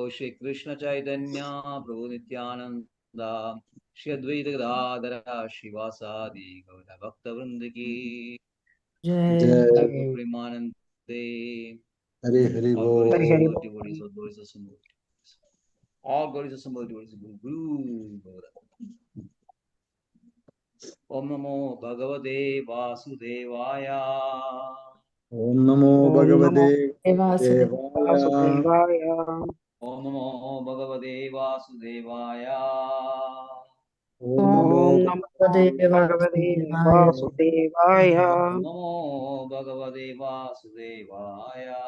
Shri Krishna Chaitanya Prabhu Nityananda Shri Advaita Gadadhara Shivasadi Gaura Bhakta Vrinda Ki Jai Premanande. Hari Hari All Bol. glories to devotees of Dasa Sambhava. All glories of Sambhava devotees of Guru Gaura. Om Namo Bhagavate Vasudevaya. Om Namo Bhagavate Vasudevaya. Om Namo Bhagavate Vasudevaya. Om Namo Om Namo Bhagavate Vasudevaya. Om Namo Bhagavate Vasudevaya.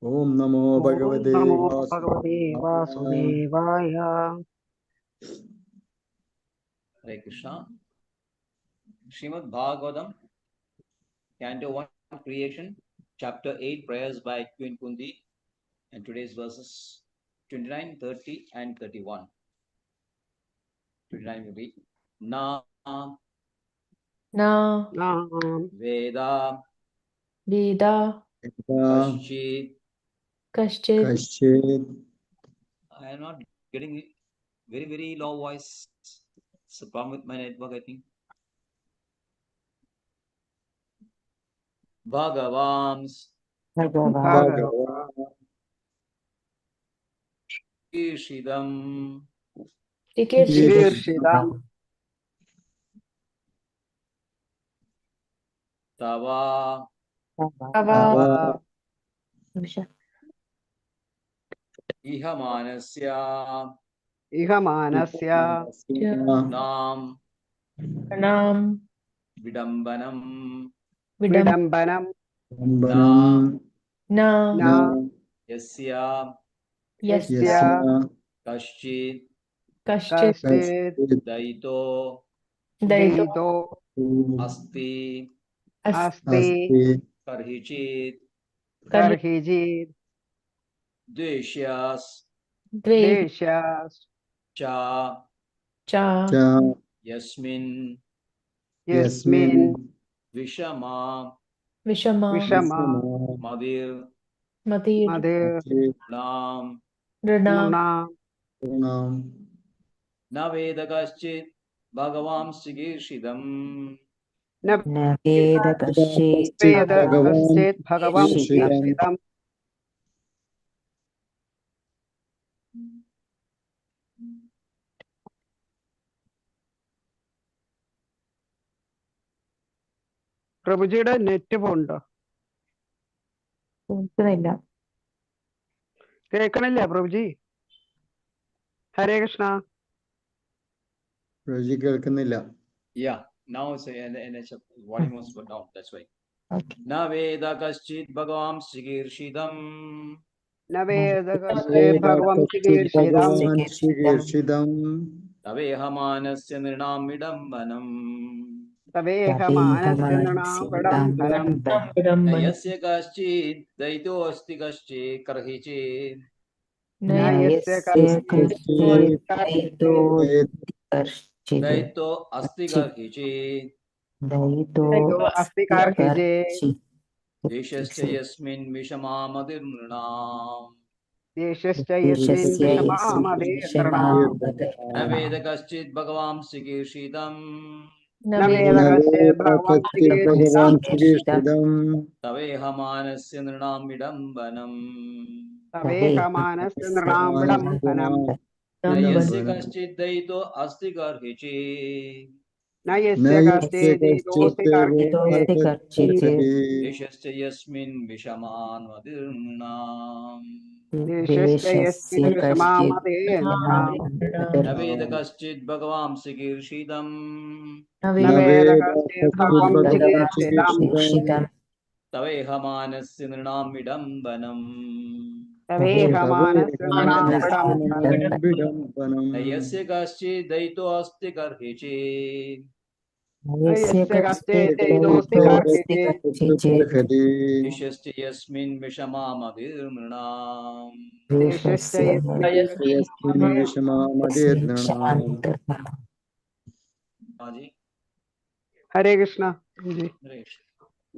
Om Namo Om Bhagavate Namo Bhagavate Vasudevaya. Hare Krishna. Srimad Bhagavatam, Canto 1, Creation, Chapter 8, Prayers by Queen Kundi, and today's verses 29, 30, and 31. 29 will be Na Veda Kaschit. I am not getting very, very low voice. It's a problem with my network, I think. Bhagavams Ishidam Tava Ihamanasya Nam Vidambanam Na Yasya Kaschit Daito Asti Karhichit Dveshyas Cha Yasmin Vishama Madir Nam Naveda Kaschit Bhagavam Sigirshidam പ്രഭുജിയുടെ net പോണ്ടോ? കേൾക്കണില്ല പ്രഭുജി? ഹരേ കൃഷ്ണ. പ്രഭുജി കേൾക്കുന്നില്ല. Yeah, now it's volume was down, that's why. Na Veda Kaschit Bhagavam Sigirshidam Tavehamanasya Nirnam Vidambanam Yasya Kaschit Daito Asti Kaschit Karhichit Daito Asti Karhichit Deshascha Yasmin Vishamamadir Nirnam Naveda Kaschit Bhagavam Sigirshidam Tavehamanasya Nirnam Vidambanam Yasya Kaschit Daito Asti Karhichit Deshascha Yasmin Vishamamadir Nirnam Naveda Kaschit Bhagavam Sigirshidam Tavehamanasya Nirnam Vidambanam Yasya Kaschit Daito Asti Karhichit Deshascha Yasmin Vishamamadir Nirnam ഹരേ കൃഷ്ണ.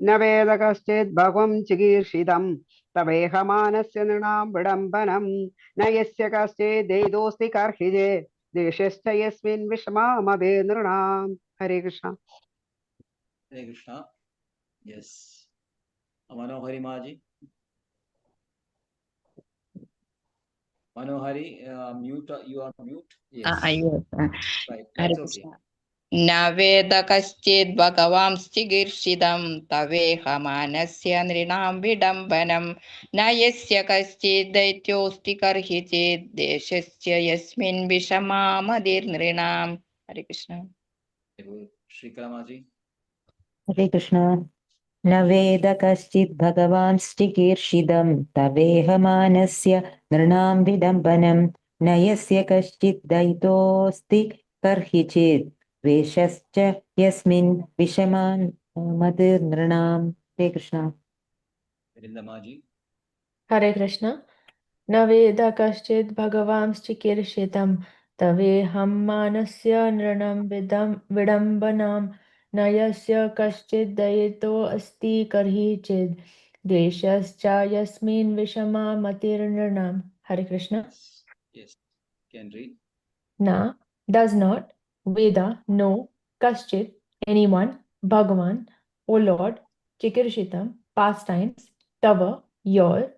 നവേദ കശ്ചിത് ഭഗവം ചികീർഷിതം तवेहमानस्य नृणां विडम्बनं न यस्य कश्चिदेदोऽस्ति कर्हिजे देशश्च यस्मिन् विषमामदे नृणाम्. हरे Krishna. Hare Krishna. Yes. Manohari Maji. Manohari, mute. You are mute. Yes. Yes. Right. Hare That's okay. Krishna. न वेद कश्चित् भगवांश्चिकीर्षितं तवेहमानस्य नृणां विडम्बनं न यस्य कश्चित् दैत्योऽस्ति कर्हि चेत् देशस्य यस्मिन् विषमामदिर्नृणाम्. हरे कृष्ण. Shrikaramaji. हरे कृष्ण न वेद कश्चित् भगवांश्चिकीर्षितं तवेहमानस्य नृणां विडम्बनं न यस्य कश्चित् दैतोऽस्ति कर्हि चेत् द्वेषश्च यस्मिन् विषमान् मतिर्नृणाम्. हरे कृष्ण. Rindamaji. हरे कृष्ण न वेद कश्चित् भगवांश्चिकीर्षितं तवेहं मानस्य नृणं विडम्बनां न यस्य कश्चित् दयितोऽस्ति कर्हि चेत् द्वेषश्च यस्मिन् विषमा मतिर्नृणाम्. Hare Krishna. Yes. Can read. Na does not, Veda no, Kaschit anyone, Bhagavan, O Lord, Chikirshitam past tense, Tava your,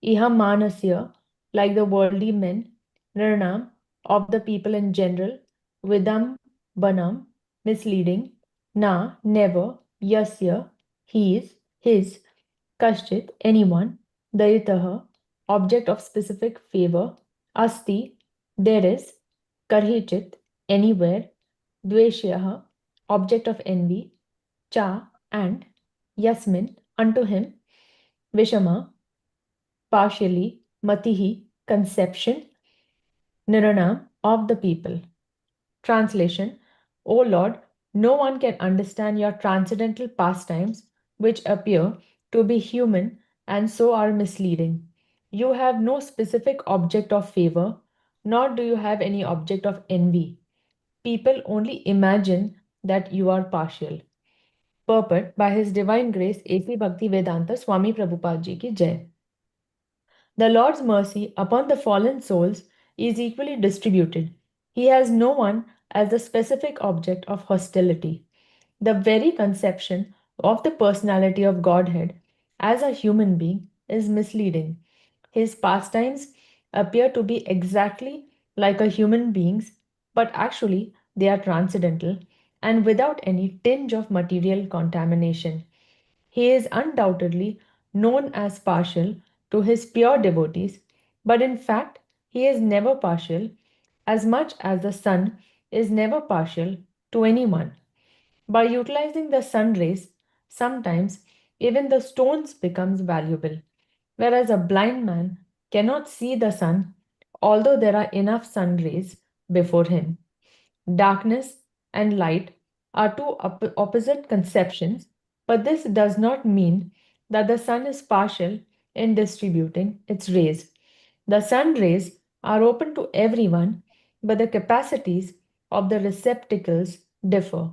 Iha manasya, like the worldly men, Nirnam, of the people in general, Vidam, Banam, misleading, Na, never, Yasya, his, Kashchit, anyone, Dayitaha, object of specific favor, Asti, there is, Karhichit, anywhere, Dveshyaha, object of envy, Cha, and, Yasmin, unto him, Vishama, partially, Matihi, conception, Niranam, of the people. Translation: O Lord, no one can understand your transcendental pastimes, which appear to be human and so are misleading. You have no specific object of favor, nor do you have any object of envy. People only imagine that you are partial. Purport by His Divine Grace A.P. Bhaktivedanta Swami Prabhupada Ji ki Jai. The Lord's mercy upon the fallen souls is equally distributed. He has no one as the specific object of hostility. The very conception of the personality of Godhead as a human being is misleading. His pastimes appear to be exactly like a human being's, but actually they are transcendental and without any tinge of material contamination. He is undoubtedly known as partial to his pure devotees, but in fact, he is never partial, as much as the sun is never partial to anyone. By utilizing the sun rays, sometimes even the stones becomes valuable, whereas a blind man cannot see the sun, although there are enough sun rays before him. Darkness and light are two opposite conceptions, but this does not mean that the sun is partial in distributing its rays. The sun rays are open to everyone, but the capacities of the receptacles differ.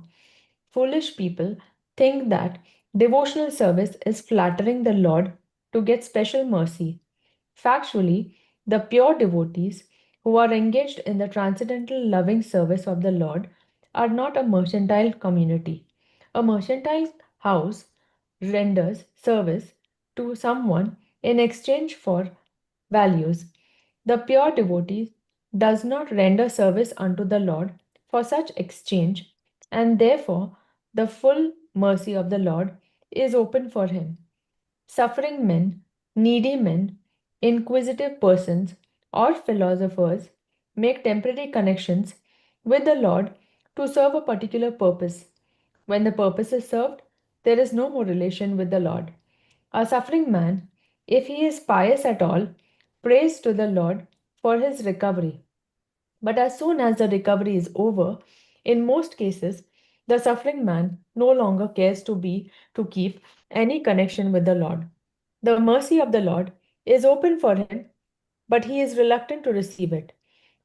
Foolish people think that devotional service is flattering the Lord to get special mercy. Factually, the pure devotees who are engaged in the transcendental loving service of the Lord are not a mercantile community. A mercantile house renders service to someone in exchange for values. The pure devotee does not render service unto the Lord for such exchange, and therefore the full mercy of the Lord is open for him. Suffering men, needy men, inquisitive persons, or philosophers make temporary connections with the Lord to serve a particular purpose. When the purpose is served, there is no more relation with the Lord. A suffering man, if he is pious at all, prays to the Lord for his recovery. But as soon as the recovery is over, in most cases, the suffering man no longer cares to keep any connection with the Lord. The mercy of the Lord is open for him, but he is reluctant to receive it.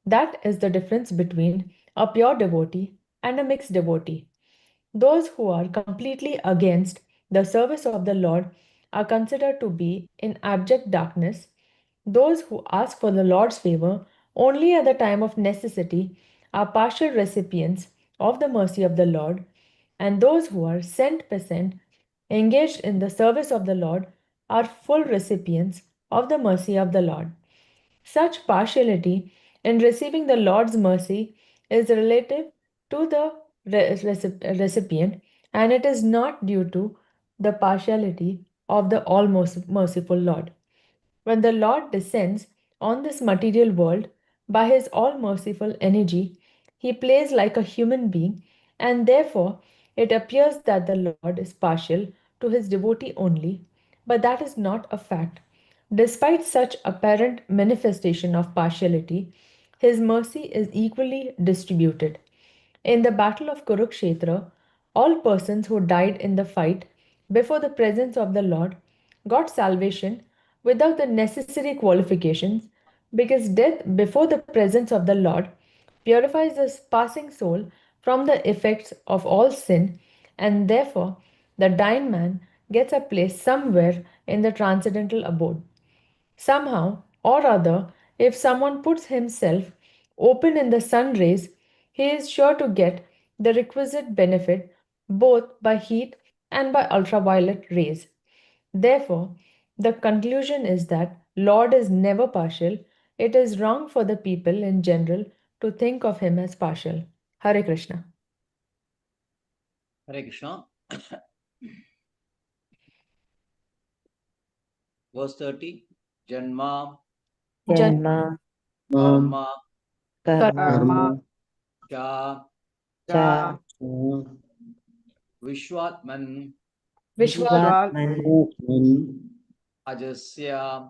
That is the difference between a pure devotee and a mixed devotee. Those who are completely against the service of the Lord are considered to be in abject darkness. Those who ask for the Lord's favor only at the time of necessity are partial recipients of the mercy of the Lord, and those who are cent per cent engaged in the service of the Lord are full recipients of the mercy of the Lord. Such partiality in receiving the Lord's mercy is relative to the recipient, and it is not due to the partiality of the all merciful Lord. When the Lord descends on this material world by his all merciful energy, he plays like a human being, and therefore it appears that the Lord is partial to his devotee only, but that is not a fact. Despite such apparent manifestation of partiality, his mercy is equally distributed. In the battle of Kurukshetra, all persons who died in the fight before the presence of the Lord got salvation without the necessary qualifications, because death before the presence of the Lord purifies the passing soul from the effects of all sin, and therefore the dying man gets a place somewhere in the transcendental abode. Somehow or other, if someone puts himself open in the sun rays, he is sure to get the requisite benefit both by heat and by ultraviolet rays. Therefore, the conclusion is that Lord is never partial. It is wrong for the people in general to think of him as partial. Hare Krishna. Hare Krishna. Verse 30. Janma, Janma, karma, karma, कर्म cha, cha, vishwatman, Vishwa Vishwatman, ajasya,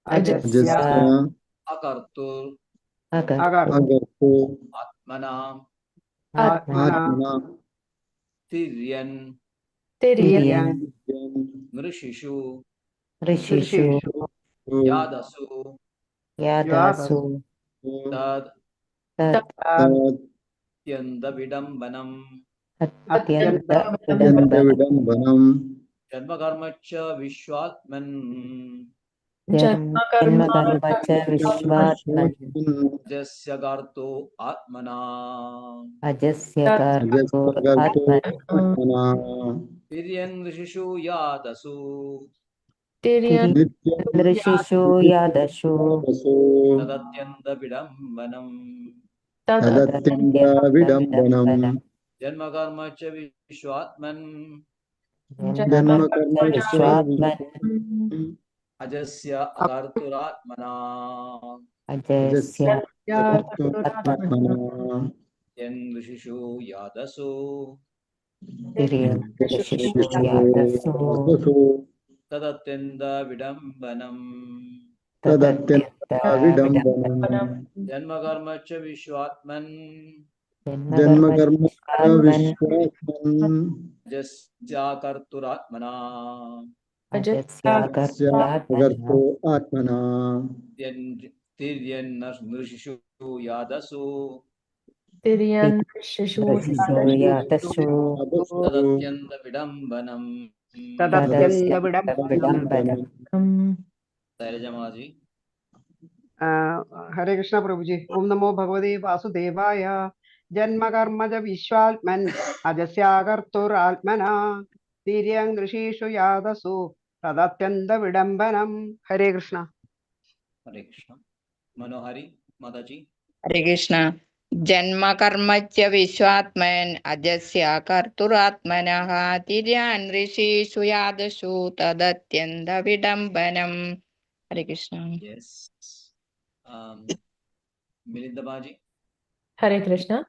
अजस्य Ajasya, akartur, Agartu, Agartu atmana, Atmana Atmana tiryan, Tiriya Tiryan, nrishishu, Rishishu, ऋषिषु yadasu, यादस् Yadasu, tad Tat, yanda vidambanam, Atyanta अत्यन्त Vidambanam, Vidambanam janma karmacha vishwatman, Janma Karma Janma Karmacha Vishwatman, ajasya garto atmana, Ajasya Tat Kartur Agartu Atman, Atmana tiryan rishishu yadasu, Tiriya Tiryan Nityam Rishishu Yadashu, Yadasu tadatyanda vidambanam, Tat Tadatyanta Tadatyanta Vidambanam, Vidambanam janma karmacha vishwatman, Janma Janma Janma Karmacha Karma Vishwatman, ajasya akarturatmana, Ajasya Karya Kartu Atman, yan rishishu yadasu, Tiryan Rishishu Yadasu, Yadasu tadatyanda vidambanam, Tadatyanta Tadatyanta Vidambanam, Vidambanam janma karmacha vishwatman, Janma Janma Karmacha Karma Vishwatman, Vishwatman ajasya akarturatmana, Ajasya Agartu Karturatmana, Atmana tiryan nrishishu yadasu, Tiriyan Shishu Rishishu Yadasu, Yadasu tadatyanda vidambanam. तदत्यन्त Tadatyanta विडम्बनम् Vidambanam. Sairajamaji. हरे कृष्ण प्रभु जी ओम नमो भगवते वासुदेवाय जन्म कर्मज विश्वात्मन् अजस्याकर्तुरात्मना तिर्यं ऋषिषु यादसु तदत्यन्त विडम्बनम् हरे Krishna Hare Krishna. Manohari, Mataji. Hare Krishna. Janma karma cha vishwatman ajasya karturatmanaha tiryan rishi suyadashu tadatyanda vidambanam. Hare Krishna. Yes. Milindabaji. Hare Krishna.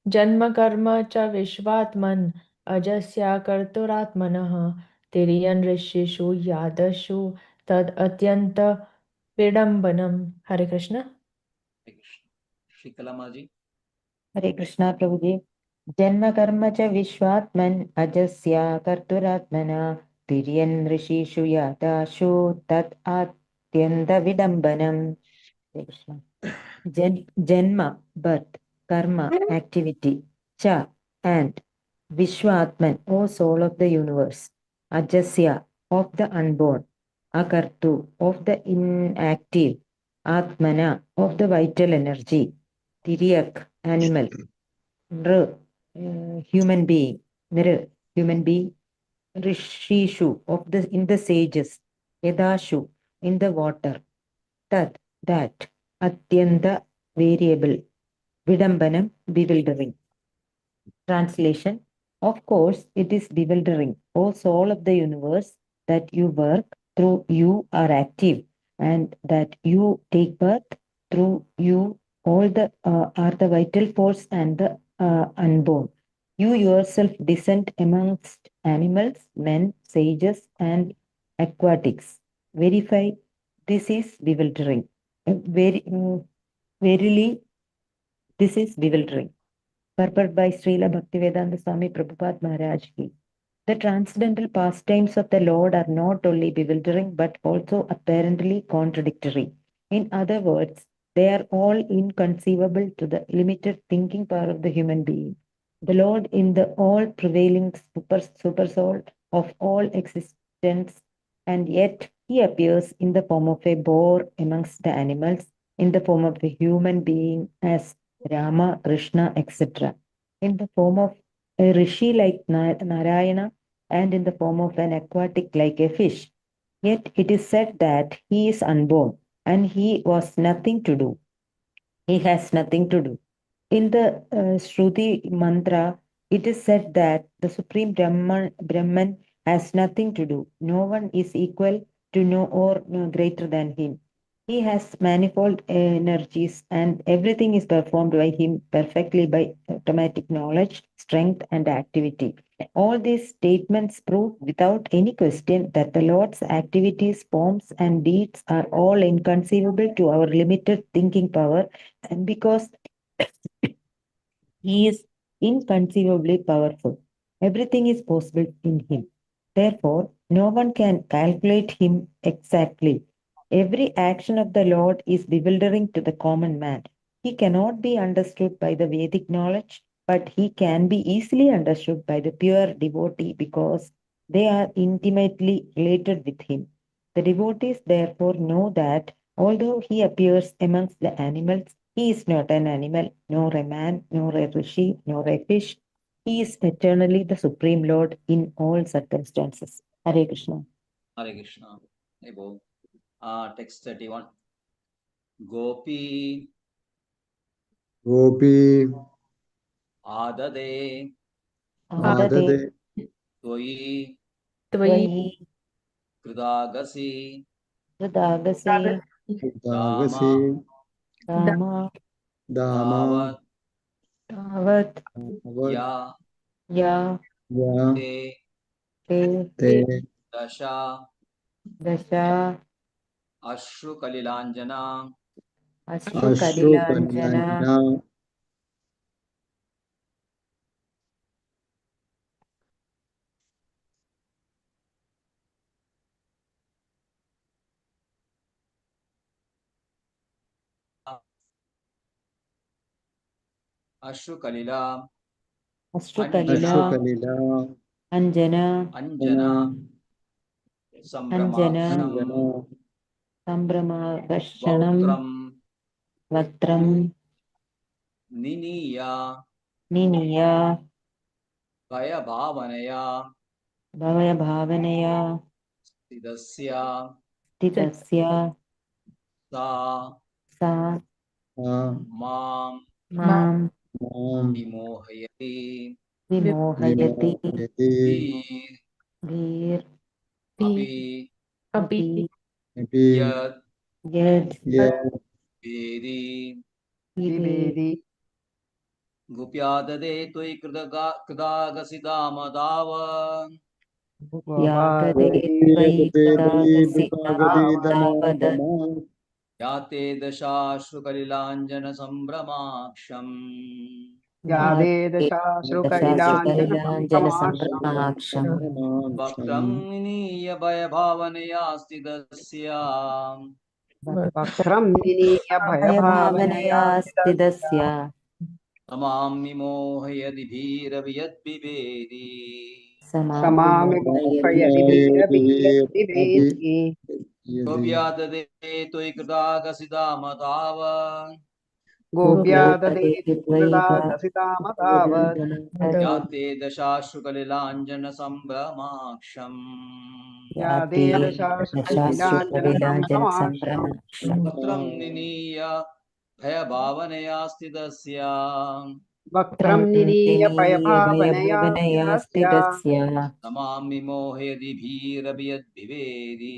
Janma karma cha vishvatman ajasya karturatmanaha tiriyan rishishu yadashu tad atyanta vidambanam. Hare Krishna. Hare Krishna. Shikalamaji. Hare Krishna Prabhuji. Janma karma cha vishwatman ajasya karturatmana tiryan rishishu yadashu tat atyanta vidambanam. Hare Krishna. Janma, birth, karma, activity, cha, and Vishwatman, O soul of the universe, Ajasya, of the unborn, Akartu of the inactive, Atmana of the vital energy, Tiriyak animal, Nr human being, Nr human being, Rishishu of the in the sages, Yadashu in the water, Tad that, Atyanta variable, Vidambanam bewildering. Translation: Of course, it is bewildering, O soul of the universe, that you work, through you are active, and that you take birth, through you all the are the vital force and the unborn. You yourself descend amongst animals, men, sages, and aquatics. Verify this is bewildering. Verily, this is bewildering. Purport by Srila Bhaktivedanta Swami Prabhupada Maharaj Ki. The transcendental pastimes of the Lord are not only bewildering but also apparently contradictory. In other words, they are all inconceivable to the limited thinking power of the human being. The Lord, in the all prevailing super soul of all existence, and yet he appears in the form of a boar amongst the animals, in the form of a human being as Rama, Krishna, etc., in the form of a rishi like Narayana, and in the form of an aquatic like a fish. Yet it is said that he is unborn and he was nothing to do. He has nothing to do. In the Shruti mantra, it is said that the Supreme Brahman has nothing to do. No one is equal to no or no greater than him. He has manifold energies and everything is performed by him perfectly by automatic knowledge, strength, and activity. All these statements prove without any question that the Lord's activities, forms, and deeds are all inconceivable to our limited thinking power, and because he is inconceivably powerful, everything is possible in him. Therefore, no one can calculate him exactly. Every action of the Lord is bewildering to the common man. He cannot be understood by the Vedic knowledge, but he can be easily understood by the pure devotee because they are intimately related with him. The devotees therefore know that although he appears amongst the animals, he is not an animal, nor a man, nor a rishi, nor a fish. He is eternally the Supreme Lord in all circumstances. Hare Krishna. Hare Krishna. Above. Text 31. Gopi Gopi Adade Adade Tvai Tvai Kridagasi Hridagase Dagasi Dama Rama Dama Tavat Tavat Avad Ya Ya Ya Te Te Te Dasha Dasha Ashru Kalilanjana Ashru Ashru Kalilanjana Kalyana Ashru Kalila Ashru Ashru Kalila Kalila Anjana Anjana Jana Anjana Sambramaksam Jana Sambrama Darshanam Vautram Vatram Niniya Niniya Bhaya Bhavanaya Bhavaya Bhavanaya Sidasya Titasya Sa Sa Ma Mam Mam Mam Vimohayati Vimohayati Vimohayati Vir Vir Api Api Api Yad Yad Yad Vedi Vivek Vivedi Gupyadade Tvai Kridagasi Dama Yagade Gopadi Tvai Gopi Kadagasi Bhagavati Dama Davad Dama Yate Dashashru Kalilanjana Sambramaksham Yade Yagade Dashasru Dashasru Kalilanjana Kalilanjana Sampramaksham Sambramaksham Brahmaksham Vaktam Bhaya Bhavanaya Stidasya Vaktram Niniya Bhavaya Bhayabhavanaya Bhavanaya Stidasya Stidasya Tamam Vimohayadi Bhira Vyad Vivedi समामि मोहयति धीरभियद्विवेदी Gopya ददे त्वयि कृतागसिदाम ताव गोप्या ददेति कृतागसितामतावत् याते दशाश्रुकलिलाञ्जनसम्भ्रमाक्षम् या देदशाश्रुकलिलाञ्जनसम्भ्रमाक्षम् वक्त्रं निनीय भयभावनया स्थितस्य वक्त्रं निनीय भयभावनया स्थितस्य नमामि मोहयदि भीरपि यद्विवेदि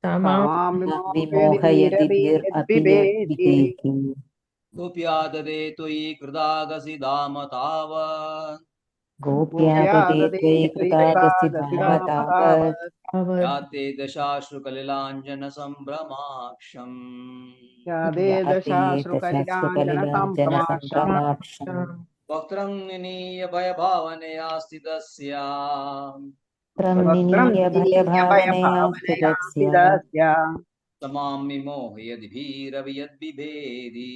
तामां विमोहयति धीरभि यद्विवेदी गोप्या ददे त्वयि कृतागसिदाम तावत् गोप्या ददेति त्वयि कृतागसितामतावत् याते दशाश्रुकलिलाञ्जनसम्भ्रमाक्षम् या देदशाश्रुकलिलाञ्जनसम्भ्रमाक्षम् वक्त्रं निनीय भयभावनया स्थितस्य वक्त्रं निनीय भयभावनया स्थितस्य समां विमोहयदि भीरपि यद्विभेदि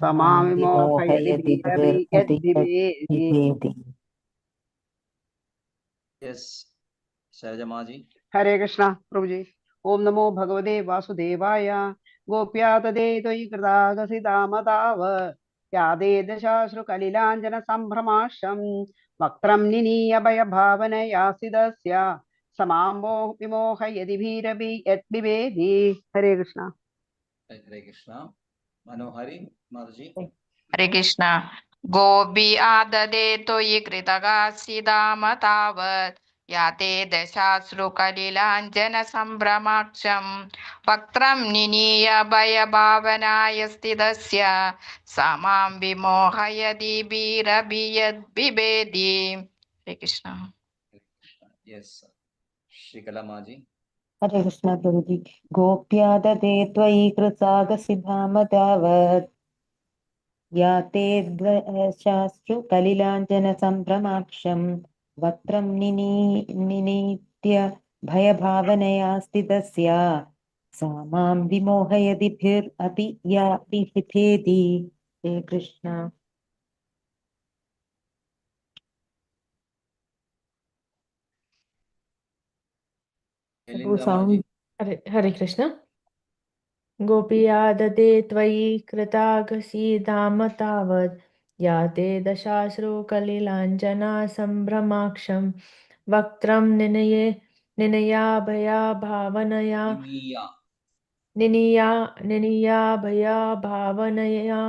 समां विमोहयति धीरभि यद्विवेदी यस् शैलजमाजी हरे कृष्णा प्रभु जी ओम नमो भगवते वासुदेवाय गोप्या तदे त्वयि कृतागसितामताव या देदशाश्रुकलिलाञ्जन सम्भ्रमाशं वक्त्रं निनीय भयभावनया सिदस्य समां विमोहयति भीरभि यद्विवेदी हरे कृष्णा हरे कृष्णा मनोहरि माताजी हरे कृष्ण गोपी आददे त्वयि कृतगासीदाम तावत् याते दशाश्रुकलिलाञ्जनसम्भ्रमाक्षं वक्त्रं निनीय भयभावनाय स्थितस्य स मां विमोहयति वीरभियद्विभेदी हरे कृष्ण यस श्रीकलामाजी हरे कृष्ण प्रभुजी गोप्या ददे त्वयि कृतागसिधाम तावत् या ते शास्त्रु कलिलाञ्जनसम्भ्रमाक्षं वक्त्रं निनीत्य भयभावनया स्थितस्य सा मां विमोहयदिभिरपि या विहितेति हे कृष्ण लिंगमाजी Hare Krishna. गोपिया ददे त्वयि कृतागसीदाम तावत् या ते दशाश्रुकलिलाञ्जना सम्भ्रमाक्षं वक्त्रं निनया भया भावनया निनीया भया भावनया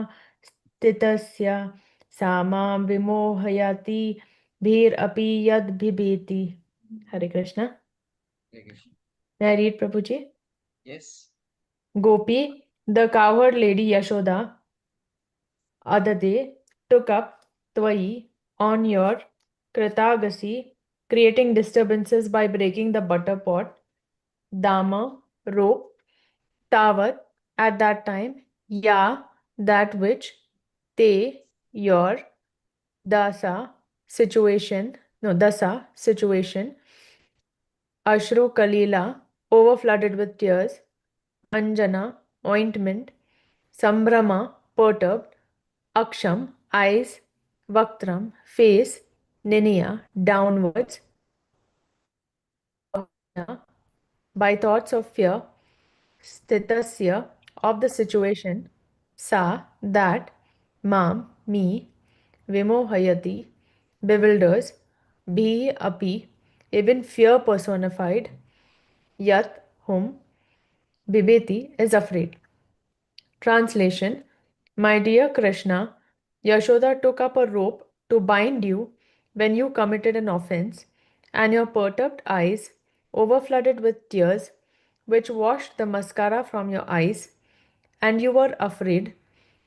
स्थितस्य सा मां विमोहयति भीरपि यद्भिभेति Hare Krishna May I read Prabhuji? Yes Gopi, the cowherd lady Yashoda, Adade, took up Twayi on your Kritagasi, creating disturbances by breaking the butter pot, Dama, rope, Tavat, at that time, Ya, that which, Te, your, Dasa, situation, Ashru Kalila, overflooded with tears, Anjana, ointment, Sambrama, perturbed, Aksham, eyes, Vaktram, face, Niniya, downwards, by thoughts of fear, Stitasya, of the situation, Sa, that, Mam, me, Vimohayati, bewilders, Bhi, api, even fear personified, Yat, whom, Bibeti, is afraid. Translation: My dear Krishna, Yashoda took up a rope to bind you when you committed an offense, and your perturbed eyes, overflooded with tears, which washed the mascara from your eyes, and you were afraid,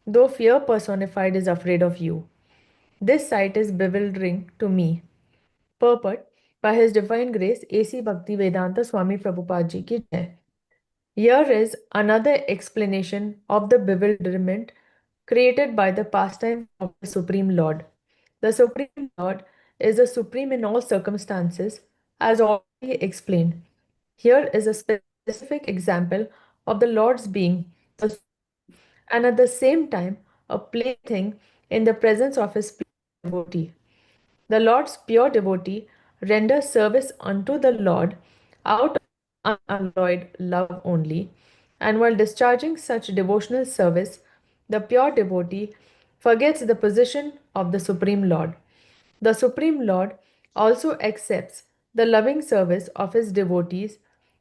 though fear personified is afraid of you. This sight is bewildering to me. Purport by His Divine Grace A.C. Bhaktivedanta Swami Prabhupada Ji ki jai. Here is another explanation of the bewilderment created by the pastimes of the Supreme Lord. The Supreme Lord is the supreme in all circumstances, as already explained. Here is a specific example of the Lord's being the supreme and at the same time a plaything in the presence of his devotee. The Lord's pure devotee renders service unto the Lord out of unalloyed love only, and while discharging such devotional service, the pure devotee forgets the position of the Supreme Lord. The Supreme Lord also accepts the loving service of his devotees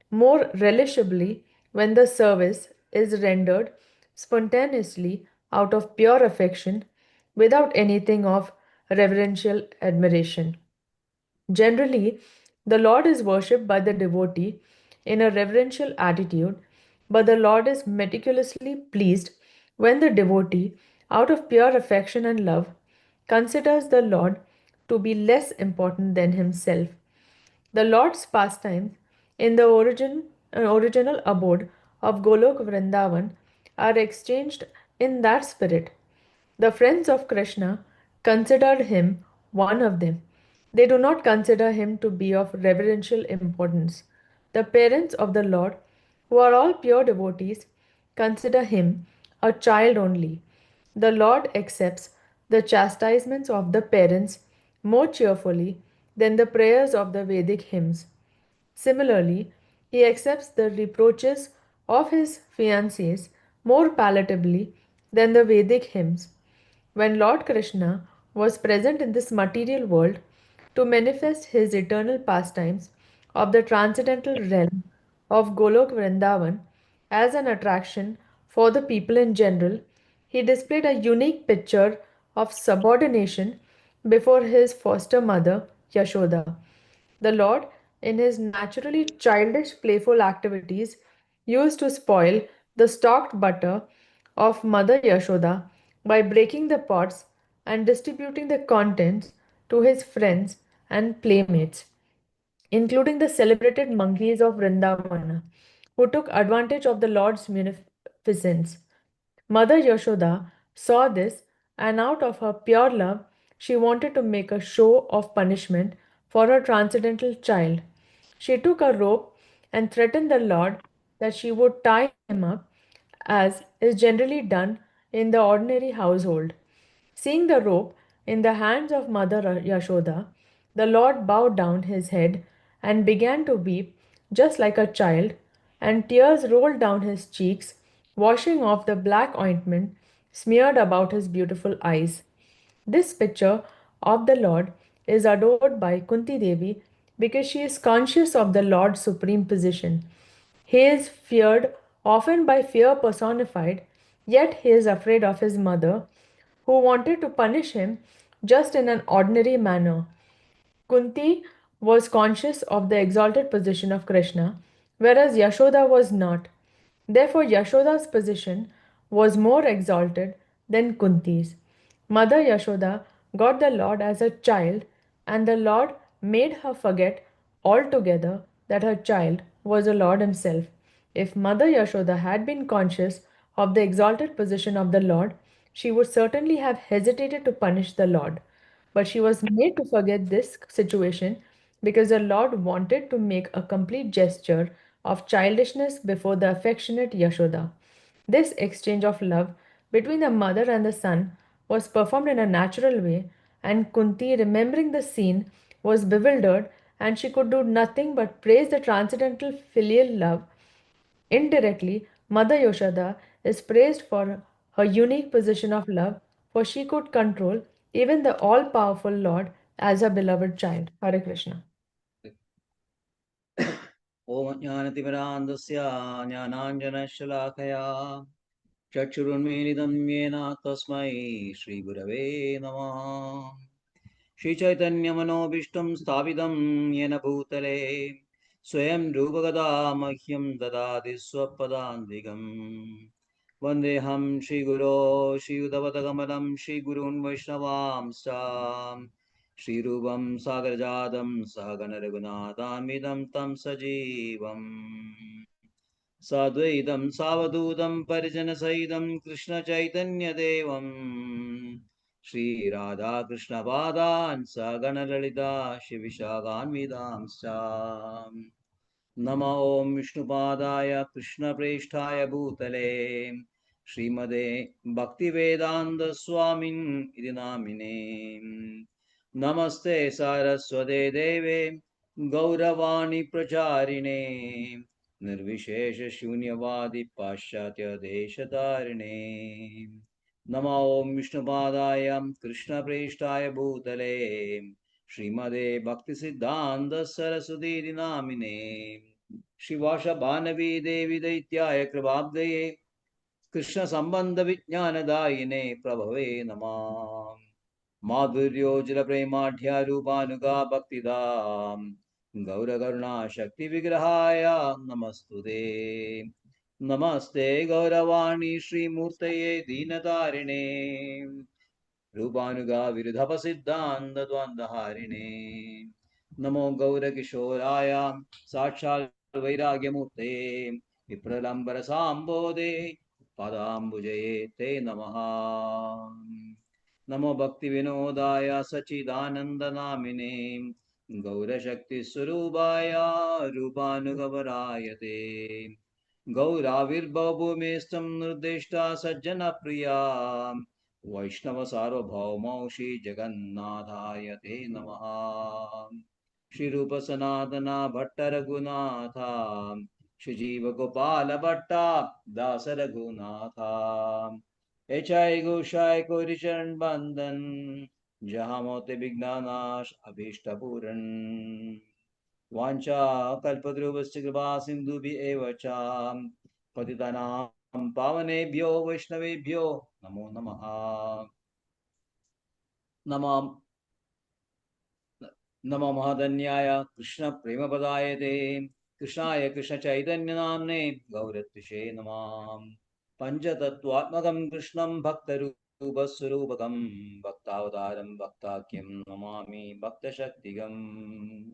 more relishably when the service is rendered spontaneously out of pure affection without anything of reverential admiration. Generally, the Lord is worshipped by the devotee in a reverential attitude, but the Lord is meticulously pleased when the devotee, out of pure affection and love, considers the Lord to be less important than himself. The Lord's pastimes in the original abode of Golok Vrindavan are exchanged in that spirit. The friends of Krishna considered him one of them. They do not consider him to be of reverential importance. The parents of the Lord, who are all pure devotees, consider him a child only. The Lord accepts the chastisements of the parents more cheerfully than the prayers of the Vedic hymns. Similarly, he accepts the reproaches of his fiancées more palatably than the Vedic hymns. When Lord Krishna was present in this material world to manifest his eternal pastimes of the transcendental realm of Golok Vrindavan as an attraction for the people in general, he displayed a unique picture of subordination before his foster mother, Yashoda. The Lord, in his naturally childish, playful activities, used to spoil the stocked butter of Mother Yashoda by breaking the pots and distributing the contents to his friends and playmates, including the celebrated monkeys of Vrindavana, who took advantage of the Lord's munificence. Mother Yashoda saw this, and out of her pure love, she wanted to make a show of punishment for her transcendental child. She took a rope and threatened the Lord that she would tie him up, as is generally done in the ordinary household. Seeing the rope in the hands of Mother Yashoda, the Lord bowed down his head and began to weep just like a child, and tears rolled down his cheeks, washing off the black ointment smeared about his beautiful eyes. This picture of the Lord is adored by Kunti Devi because she is conscious of the Lord's supreme position. He is feared often by fear personified, yet he is afraid of his mother, who wanted to punish him just in an ordinary manner. Kunti was conscious of the exalted position of Krishna, whereas Yashoda was not. Therefore, Yashoda's position was more exalted than Kunti's. Mother Yashoda got the Lord as a child, and the Lord made her forget altogether that her child was the Lord himself. If Mother Yashoda had been conscious of the exalted position of the Lord, she would certainly have hesitated to punish the Lord. But she was made to forget this situation because the Lord wanted to make a complete gesture of childishness before the affectionate Yashoda. This exchange of love between the mother and the son was performed in a natural way, and Kunti, remembering the scene, was bewildered, and she could do nothing but praise the transcendental filial love. Indirectly, Mother Yashoda is praised for her unique position of love, for she could control even the all powerful Lord as her beloved child. Hare Krishna. ॐ ज्ञानतिमिरान्धस्य ज्ञानाञ्जनशलाकया चक्षुरुन्मीलितं येन तस्मै श्रीगुरवे नमः। श्रीचैतन्यमनोभीष्टं स्थापितं येन भूतले स्वयं रूपगदा मह्यं ददाति स्वपदान्तिकम्। वन्देऽहं श्रीगुरो श्रीयुतपदकमलं श्रीगुरून् वैष्णवांश्च श्रीरूपं सागरजातं सहगणरघुनाथान्वितं तं सजीवम् साद्वैतं सावधूतं परिजनसहितं कृष्णचैतन्यदेवं श्रीराधाकृष्णपादान् सहगणललिता शिविशाखान्वितांश्च नमो ॐ विष्णुपादाय कृष्णप्रेष्ठाय भूतले श्रीमदे भक्तिवेदान्तस्वामिन् इति नामिने Namaste Saraswate Deve Gauravani Pracharine Nirvishesha Shunyavadi Paschatya Deshatarine Namo Om Vishnupadaya Krishna Preshtaya Bhutale Srimade Bhakti Siddhanta Saraswati Namine Shivasha Bhanavi Devi Daityaya Kribabdaye Krishna Sambandha Vijnanadayine Prabhave Namah Madhuryojala Premadhya Rupanuga Bhaktidam Gaura Karuna Shakti Vigrahaya Namastude Namaste Gauravani Sri Murtaye Dinatarine Rupanuga Viridhapa Siddhanta Dvandaharine Namo Gaura Kishoraya Sakshal Vairagyamurte Vipralambara Sambode Padambujaye Te Namaha Namo Bhakti Vinodaya Sachidananda Namine Gaura Shakti Surubaya Rupanugavarayate Gauravir Babu Mestam Nirdeshta Sajjana Priya Vaishnava Sarvabhaumau Shri Jagannathaaya Te Namaha Shri Rupa Sanatana Bhatta Raghunatha Shri Jiva Gopala Bhatta Dasa Raghunatha H.I. Goshai Koricharan Bandhan Jahamote Vignash Abhishta Puran Vancha Kalpadruvasya Kripa Sindhubi Evacha Patitanam Pavanebhyo Vaishnavebhyo Namo Namaha Namam Namo Mahadanyaya Krishna Premapadayate Krishnaya Krishna Chaitanya Namne Gauratishe Namam Panchatattvatmakam Krishnam Bhaktarupaswarupakam Bhaktavataram Bhaktakyam Namami Bhaktashaktigam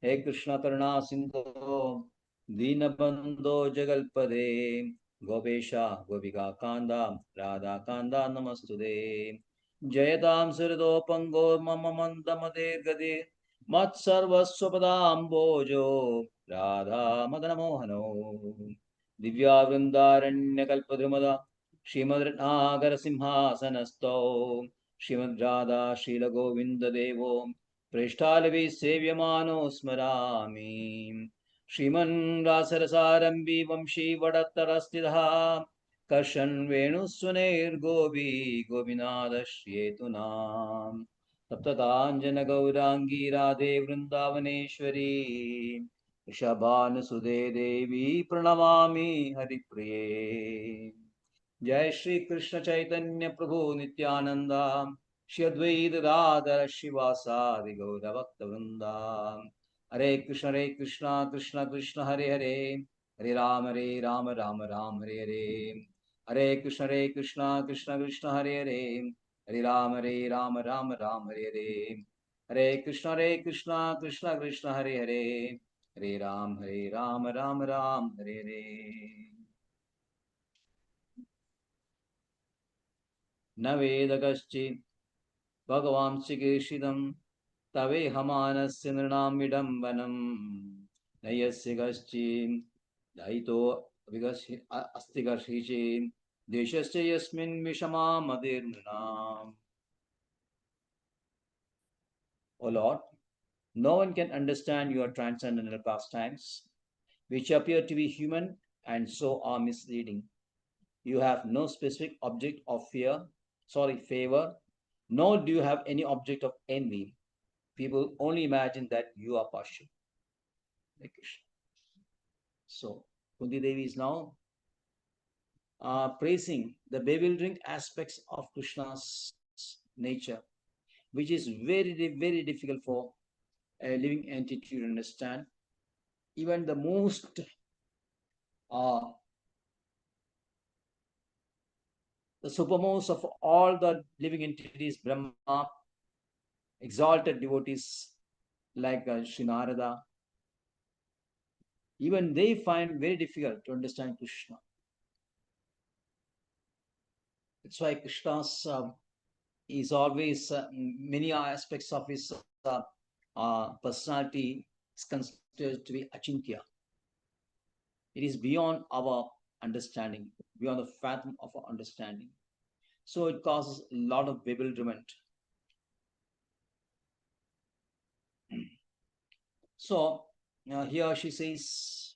He Krishna Karuna Sindho Dinabandho Jagalpade Gopesha Gopika Kanda Radha Kanda Namastude Jayatam Suridopango Mama Mandamade Gade Mat Sarvaswapadam Bojo Radha Madana Mohano Divya Vrindaranya Kalpadrimada Shrimad Ratnagara Simhasanasto Shrimad Radha Srila Govinda Devo Prishthalavi Sevyamano Smarami Shriman Rasarasarambi Vamshi Vadattarastidha Karshan Venuswaner Gopi Gopinada Shyetunam Taptakanjana Gaurangi Radhe Vrindavaneshwari Rishabhanu Sude Devi Pranamami Haripriye Jai Shri Krishna Chaitanya Prabhu Nityananda Shri Advaita Radha Shivasadi Gaura Bhakta Vrinda Hare Krishna Krishna Krishna Hare Hare Hare Rama Rama Hare Hare Hare Krishna Krishna Krishna Hare Hare Hare Rama Rama Hare Hare Hare Krishna Krishna Krishna Hare Hare Hare Rama Rama Hare Hare न वेदकश्चित् भगवान् चिकीर्षितं तवेहमानस्य नृणां विडम्बनम् न यस्य कश्चित् दयितो अस्ति कर्षिचेत् देशस्य यस्मिन् विषमामतिर्नृणाम् O Lord, no one can understand your transcendental pastimes, which appear to be human and so are misleading. You have no specific object of favor, nor do you have any object of envy. People only imagine that you are partial. Like Krishna. So, Kunti Devi is now praising the bewildering aspects of Krishna's nature, which is very difficult for a living entity to understand. Even the most the supermost of all the living entities, Brahma, exalted devotees like Sri Narada, even they find very difficult to understand Krishna. That's why Krishna's is always many aspects of his personality is considered to be achintya. It is beyond our understanding, beyond the fathom of our understanding. So it causes a lot of bewilderment. So here she says,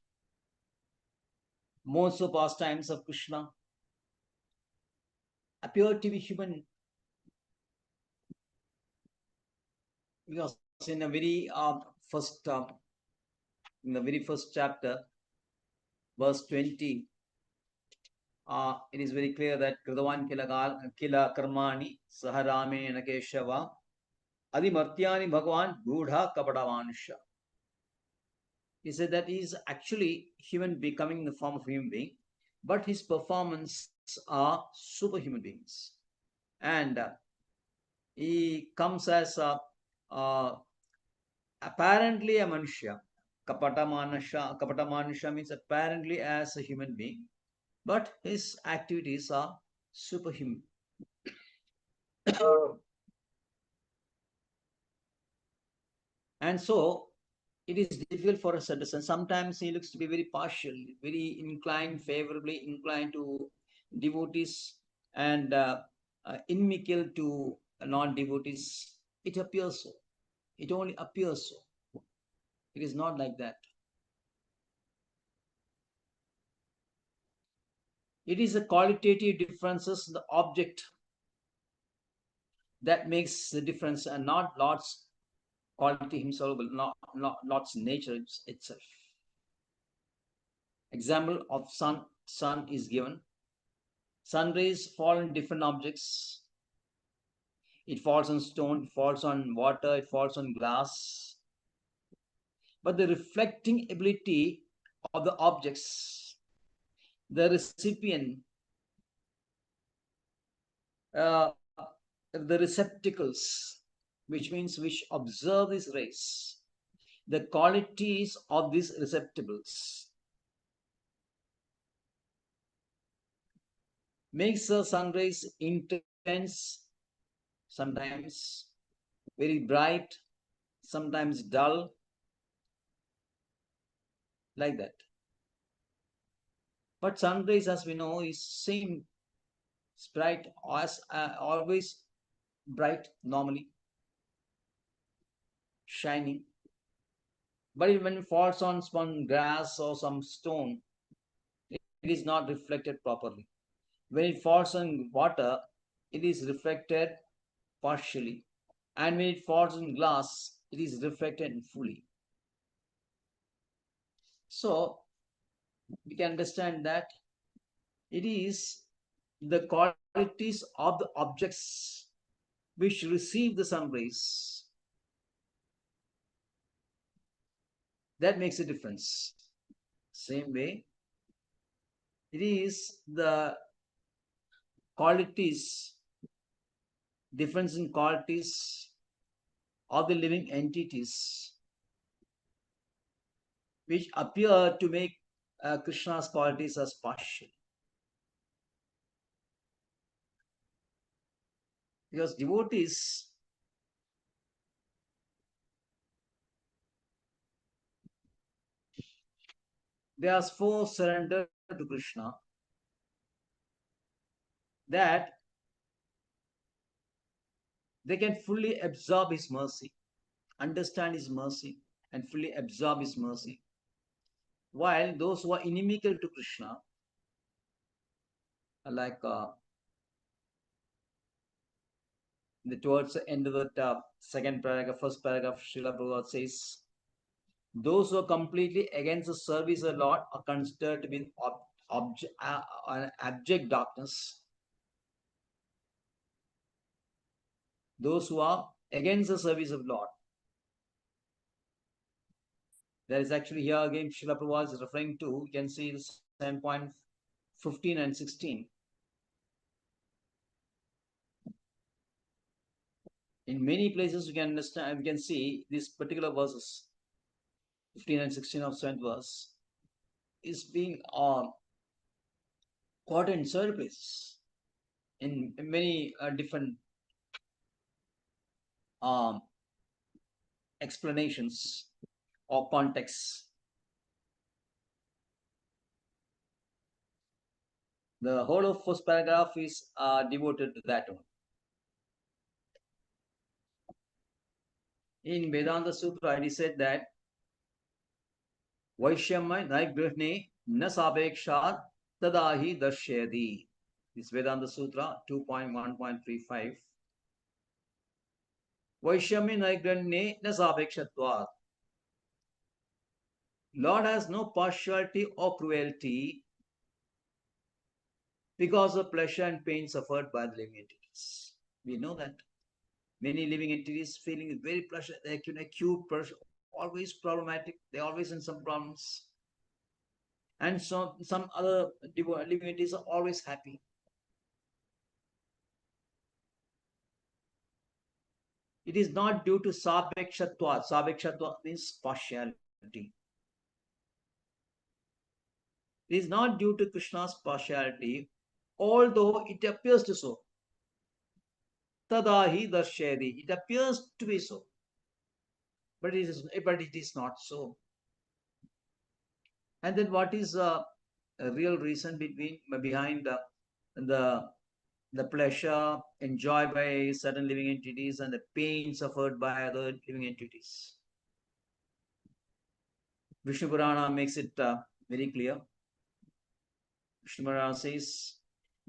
most of pastimes of Krishna appear to be human, because in the very first chapter, verse 20, it is very clear that Kritavan kila karmani saharame nakeshava adimartyani bhagavan gudha kapadavanusha. He said that he is actually human becoming in the form of human being, but his performance are superhuman beings. And he comes as apparently a manushya. Kapata manusha means apparently as a human being, but his activities are superhuman. And so it is difficult for a citizen. Sometimes he looks to be very partial, very inclined, favorably inclined to devotees, and inimical to non-devotees. It appears so. It only appears so. It is not like that. It is the qualitative differences in the object that makes the difference, and not Lord's quality himself, but not Lord's nature itself. Example of sun is given. Sun rays fall in different objects. It falls on stone, it falls on water, it falls on glass. But the reflecting ability of the objects, the recipient, the receptacles, which means which observe these rays, the qualities of these receptacles makes the sun rays intense, sometimes very bright, sometimes dull, like that. But sun rays, as we know, is same, it's bright, as always bright, normally shining. But when it falls on some grass or some stone, it is not reflected properly. When it falls on water, it is reflected partially. And when it falls on glass, it is reflected fully. So we can understand that it is the qualities of the objects which receive the sun rays that makes a difference. Same way, it is the qualities, difference in qualities of the living entities which appear to make Krishna's qualities as partial. Because devotees, they are so surrendered to Krishna that they can fully absorb his mercy, understand his mercy, and fully absorb his mercy. While those who are inimical to Krishna, like towards the end of the second paragraph, first paragraph, Srila Prabhupada says, those who are completely against the service of the Lord are considered to be an abject darkness. Those who are against the service of Lord. That is actually here again, Srila Prabhupada is referring to, you can see the 7.15 and 16. In many places you can understand, you can see these particular verses, 15 and 16 of 7th verse, is being quoted in several places, in many different explanations or contexts. The whole of first paragraph is devoted to that one. In Vedanta Sutra, it is said that Vaishyamya naigrihne na sabekshat tadahi darshayati. This Vedanta Sutra 2.1.35. Vaishyamya naigrihne na sabekshatvat. Lord has no partiality or cruelty because of pleasure and pain suffered by the living entities. We know that many living entities feeling very pleasure, they acute pressure, always problematic, they're always in some problems. And so some other living entities are always happy. It is not due to sabekshatva. Sabekshatva means partiality. It is not due to Krishna's partiality, although it appears to so. Tadahi darshayati. It appears to be so. But it is not so. And then what is a real reason behind the pleasure enjoyed by certain living entities and the pain suffered by other living entities? Vishnu Purana makes it very clear. Vishnu Purana says,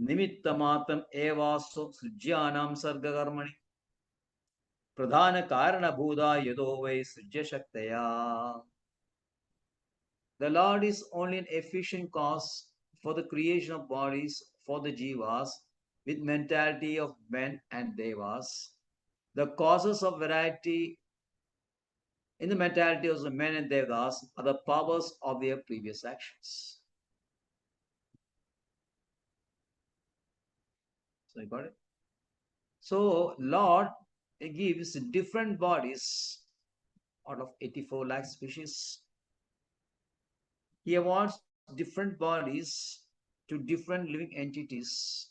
Nimittamatam evaso srijyanam sargakarmani pradhana karana bhuda yado vai srijya shaktaya. The Lord is only an efficient cause for the creation of bodies for the jivas with mentality of men and devas. The causes of variety in the mentality of the men and devas are the powers of their previous actions. So you got it? So Lord gives different bodies out of 84 lakh species. He awards different bodies to different living entities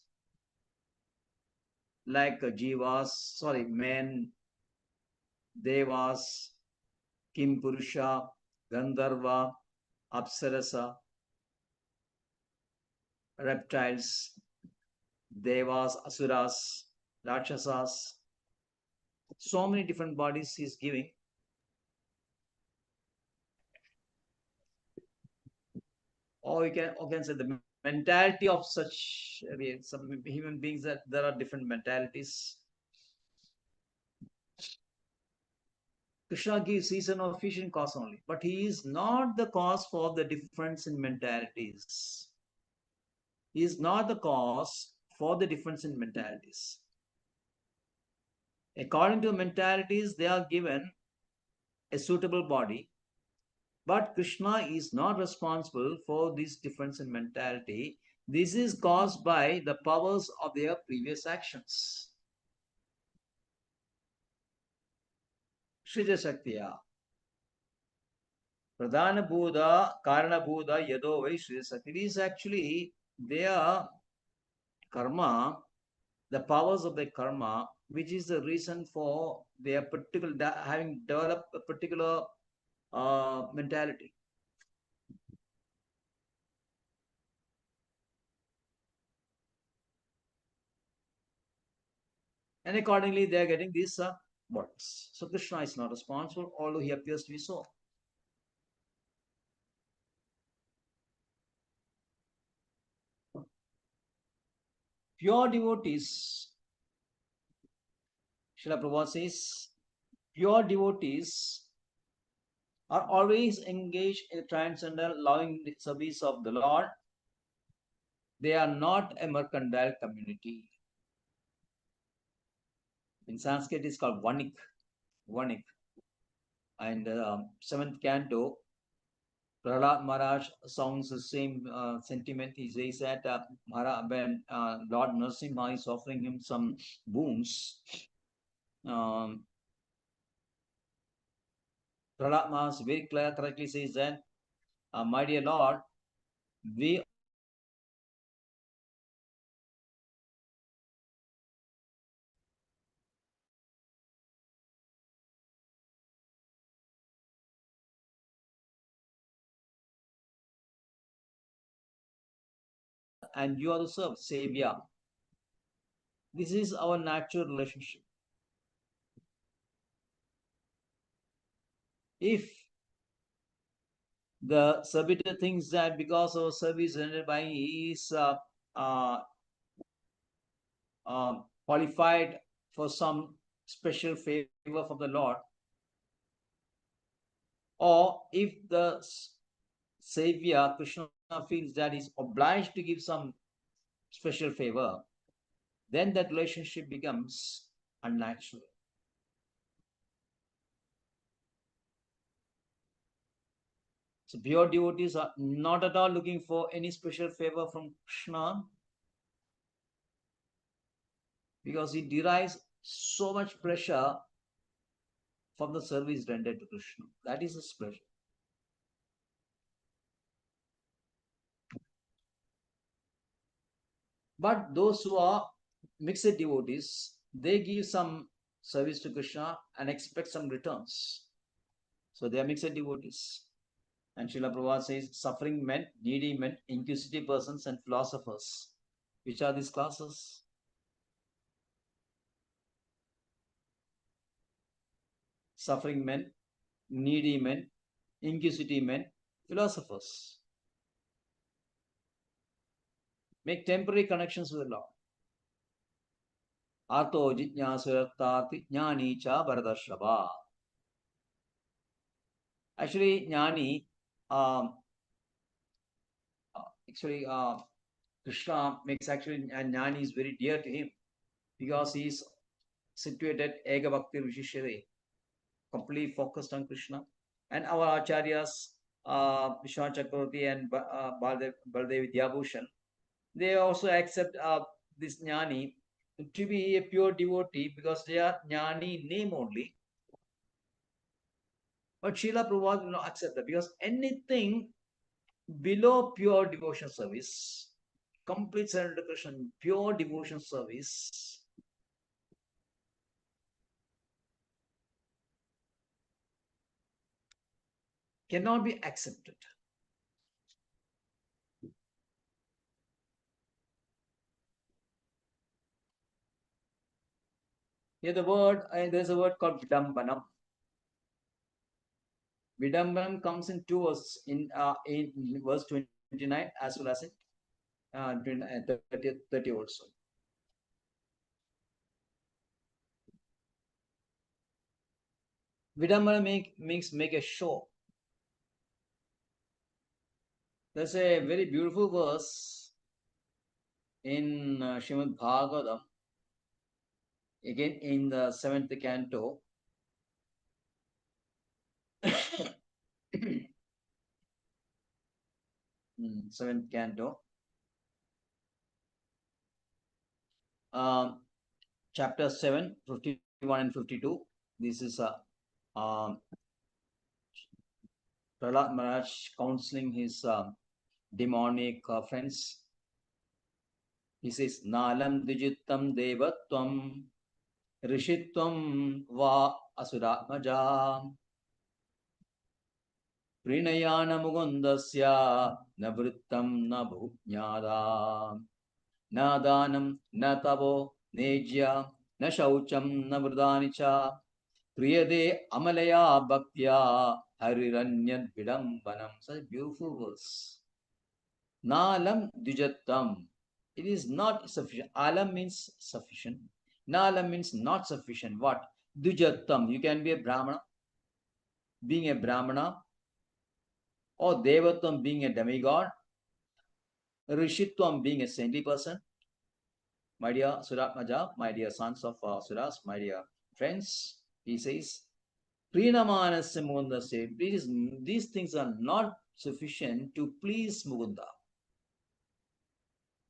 like men, devas, Kimpurusha, Gandharva, Apsarasa, reptiles, devas, asuras, rakshasas. So many different bodies he is giving. Or you can say the mentality of such some human beings, that there are different mentalities. Krishna gives, he's an efficient cause only, but he is not the cause for the difference in mentalities. He is not the cause for the difference in mentalities. According to mentalities, they are given a suitable body, but Krishna is not responsible for this difference in mentality. This is caused by the powers of their previous actions. Shrija Shaktiya. Pradhana Buddha, Karana Buddha, Yado Vai Shrija Shakti. It is actually their karma, the powers of the karma, which is the reason for their particular having developed a particular mentality. And accordingly, they are getting these bodies. So Krishna is not responsible, although he appears to be so. Pure devotees, Srila Prabhupada says, pure devotees are always engaged in the transcendental loving service of the Lord. They are not a mercantile community. In Sanskrit, it's called Vanik. Vanik. And 7th canto, Prahlad Maharaj sounds the same sentiment. He says that when Lord Narasimha is offering him some boons, Prahlad Maharaj very correctly says that, my dear Lord, we and you are the servant, savior. This is our natural relationship. If The servitor thinks that because of service rendered by him, he is qualified for some special favor from the Lord. Or if the Savior, Krishna, feels that he's obliged to give some special favor, then that relationship becomes unnatural. So pure devotees are not at all looking for any special favor from Krishna, because he derives so much pressure from the service rendered to Krishna. That is his pleasure. But those who are mixed devotees, they give some service to Krishna and expect some returns. So they are mixed devotees. And Srila Prabhupada says, suffering men, needy men, inquisitive persons, and philosophers. Which are these classes? Suffering men, needy men, inquisitive men, philosophers. Make temporary connections with the Lord. Arto H.G.Satyavrta Jnani cha Bharadashrava. Actually, Jnani, Krishna makes actually Jnani is very dear to him, because he is situated Ega Bhakti Vishishare, completely focused on Krishna. And our acharyas, Vishwanath Chakravarti and Baldev Vidyabhushan, they also accept this Jnani to be a pure devotee, because they are Jnani name only. But Srila Prabhupada will not accept that, because anything below pure devotion service, complete surrender to Krishna, pure devotion service, cannot be accepted. Here the word, there's a word called Vidambanam. Vidambanam comes in two verses, in verse 29 as well as in 30 also. Vidambana means make a show. There's a very beautiful verse in Srimad Bhagavatam, again in the 7th canto. 7th canto, chapter 7, 51 and 52. This is Prahlad Maharaj counseling his demonic friends. He says, Nalam Dijittam Devatvam Rishitvam Va Asuratmaja Prinayana Mugundasya Navrittam Nabhunyada Nadanam Natavo Nejya Nashaucham Navrdanicha Priyade Amalaya Bhaktya Hariranyad Vidambanam. Such a beautiful verse. Nalam Dijattam. It is not sufficient. Alam means sufficient. Nalam means not sufficient. What? Dijattam. You can be a Brahmana, being a Brahmana, or Devattam, being a demigod, Rishitvam, being a saintly person. My dear Suratmaja, my dear sons of Suras, my dear friends, he says, Prinamanasya Mugundasya. These things are not sufficient to please Mugunda.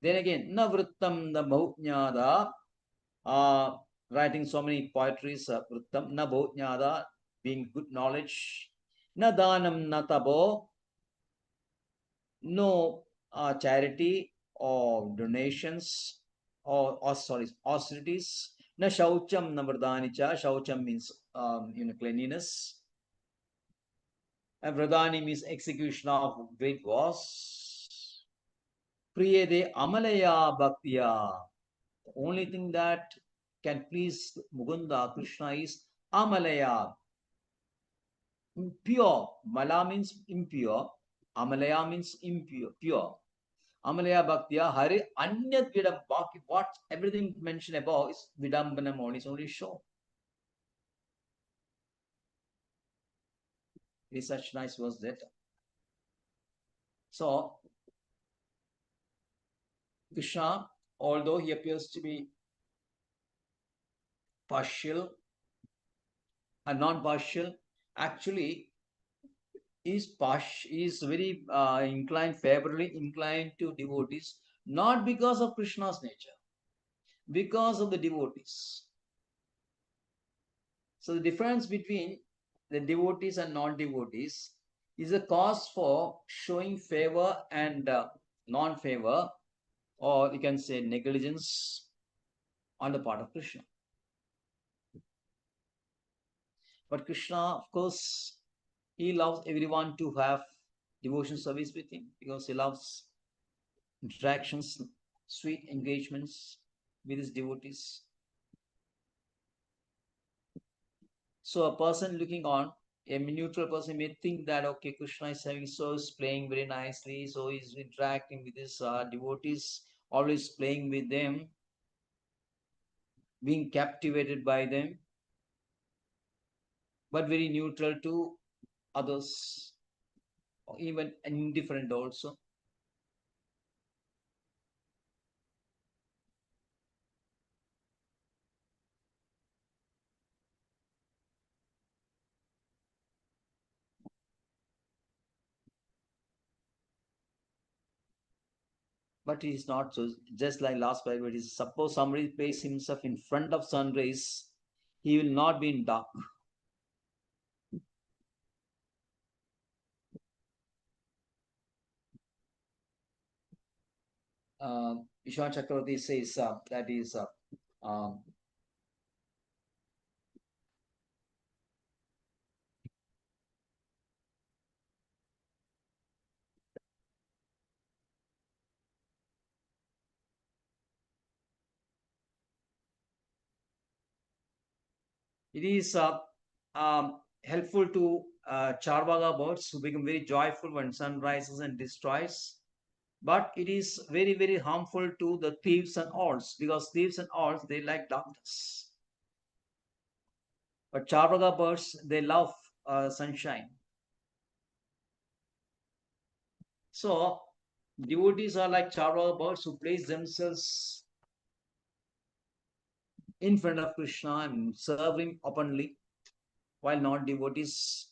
Then again, Navrittam Nabhujnada, writing so many poetries, Vrittam Nabhujnada, being good knowledge, Nadanam Natabo, no charity or donations or austerities. Na shaucham na vradanicha. Shaucham means cleanliness. And vradani means execution of great wars. Priyade amalaya bhaktiya. The only thing that can please Mugunda, Krishna, is amalaya. Pure. Mala means impure. Amalaya means impure, pure. Amalaya Bhaktya Hari Anyat Vidam. What everything mentioned above is Vidambanam only, is only show. It is such nice verse that. So, Krishna, although he appears to be partial and non-partial, actually is very favorably inclined to devotees, not because of Krishna's nature, because of the devotees. So the difference between the devotees and non-devotees is a cause for showing favor and non-favor, or you can say negligence on the part of Krishna. But Krishna, of course, he loves everyone to have devotion service with him because he loves interactions, sweet engagements with his devotees. So a person looking on, a neutral person may think that, okay, Krishna is having is playing very nicely, so he's interacting with his devotees, always playing with them, being captivated by them, but very neutral to others, or even indifferent also. But he is not so, just like last Bible, it is suppose somebody places himself in front of sun rays, he will not be in dark. H.G.Satyavrta says that is um, it is helpful to Charvaga birds who become very joyful when sun rises and destroys. But it is very, very harmful to the thieves and owls, because thieves and owls, they like darkness. But Charvaga birds, they love sunshine. So devotees are like Charvaga birds who place themselves in front of Krishna and serve him openly, while not devotees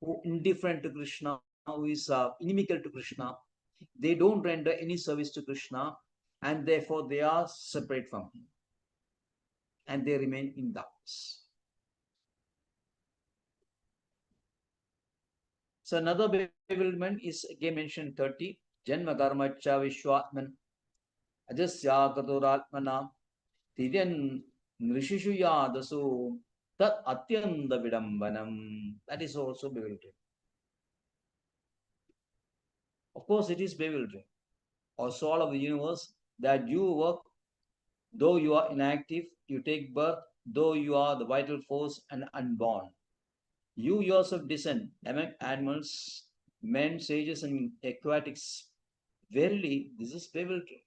who indifferent to Krishna, who is inimical to Krishna, they don't render any service to Krishna, and therefore they are separate from him, and they remain in darkness. So another bewilderment is again mentioned 30. Janma karma cha vishwatman ajasya gatoratmana tidyan nrishishu yadasu tat atyanda vidambanam. That is also bewildering. Of course, it is bewildering. Or soul of the universe, that you work, though you are inactive, you take birth, though you are the vital force and unborn. You yourself descend among animals, men, sages, and aquatics. Verily, this is bewildering.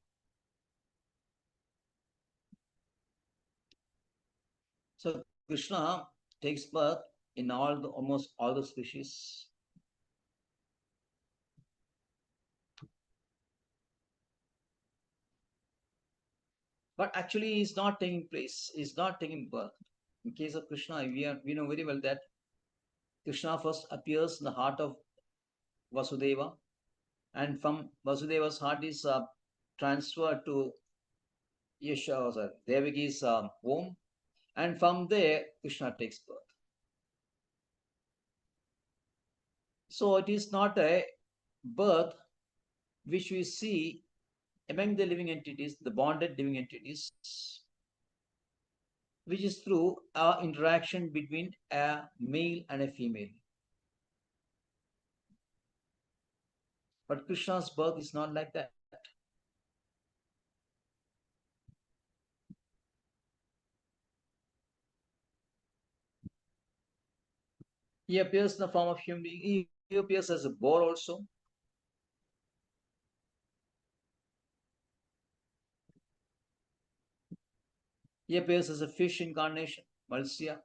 So Krishna takes birth in almost all the species. But actually, he is not taking place. He is not taking birth. In case of Krishna, we know very well that Krishna first appears in the heart of Vasudeva, and from Vasudeva's heart is transferred to Devaki's womb, and from there Krishna takes birth. So it is not a birth which we see among the living entities, the bonded living entities, which is through our interaction between a male and a female. But Krishna's birth is not like that. He appears in the form of human being. He appears as a boar also. He appears as a fish incarnation, Malsya.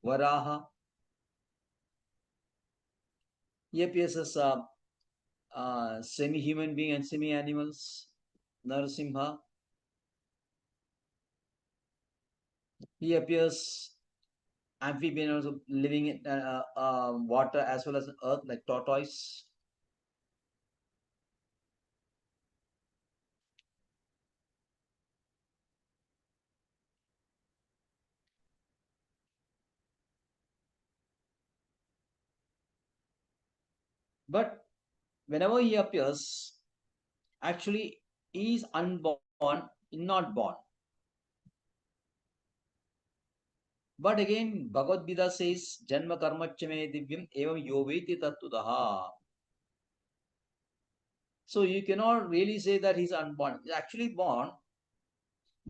Varaha. He appears as a semi-human being and semi-animals, Narasimha. He appears amphibian, also living in water as well as earth, like tortoise. But whenever he appears, actually he is unborn, not born. But again, Bhagavad Gita says, Janma karmachame divyam evam yoveti tattudaha. So you cannot really say that he's unborn. He's actually born,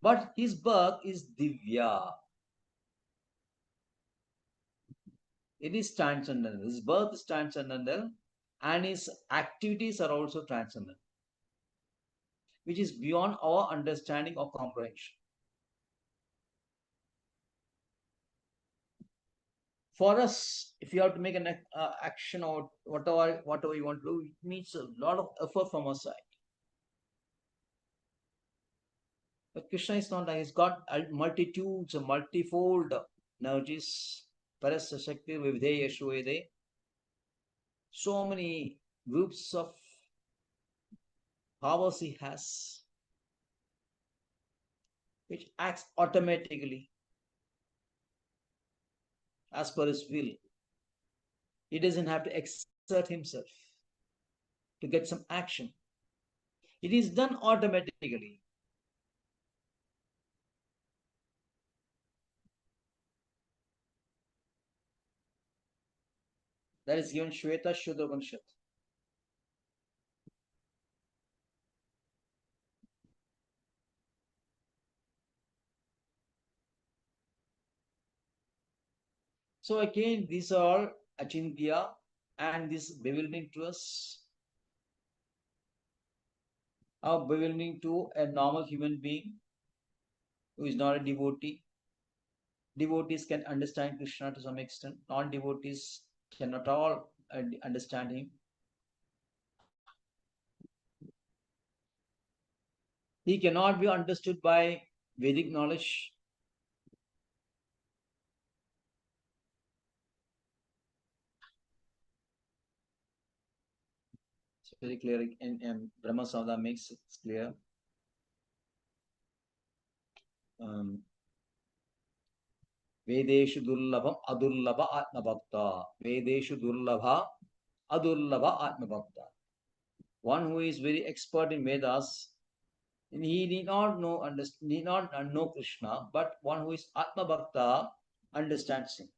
but his birth is divya. It is transcendental. His birth is transcendental, and his activities are also transcendental, which is beyond our understanding or comprehension. For us, if you have to make an action or whatever you want to do, it needs a lot of effort from our side. But Krishna is not like, he's got multitudes, multifold energies. Parasya Shakti Vividhe Yashuvede. So many groups of powers he has, which acts automatically as per his will. He doesn't have to exert himself to get some action. It is done automatically. That is given Shweta Shudra Upanishad. So again, these are achintya, and this bewildering to us, are bewildering to a normal human being who is not a devotee. Devotees can understand Krishna to some extent. Non-devotees cannot all understand him. He cannot be understood by Vedic knowledge. It's very clear, and Brahma Samhita makes it clear. Vedeshu durlabham adurlabha atmabhakta. Vedeshu durlabha adurlabha atmabhakta. One who is very expert in Vedas, and he need not know Krishna, but one who is Atma Bhakta understands him.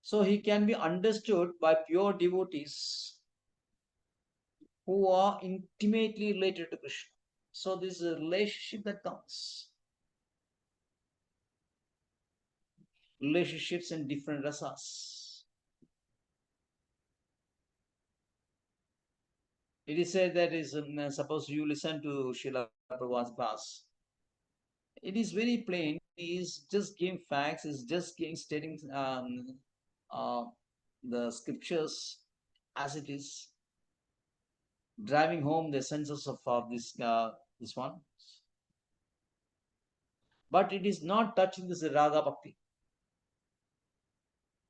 So he can be understood by pure devotees who are intimately related to Krishna. So this is a relationship that comes. Relationships in different rasas. It is said that suppose you listen to Srila Prabhupada's class. It is very plain. He is just giving facts. Is just stating the scriptures as it is, driving home the senses of this one. But it is not touching this Raga Bhakti.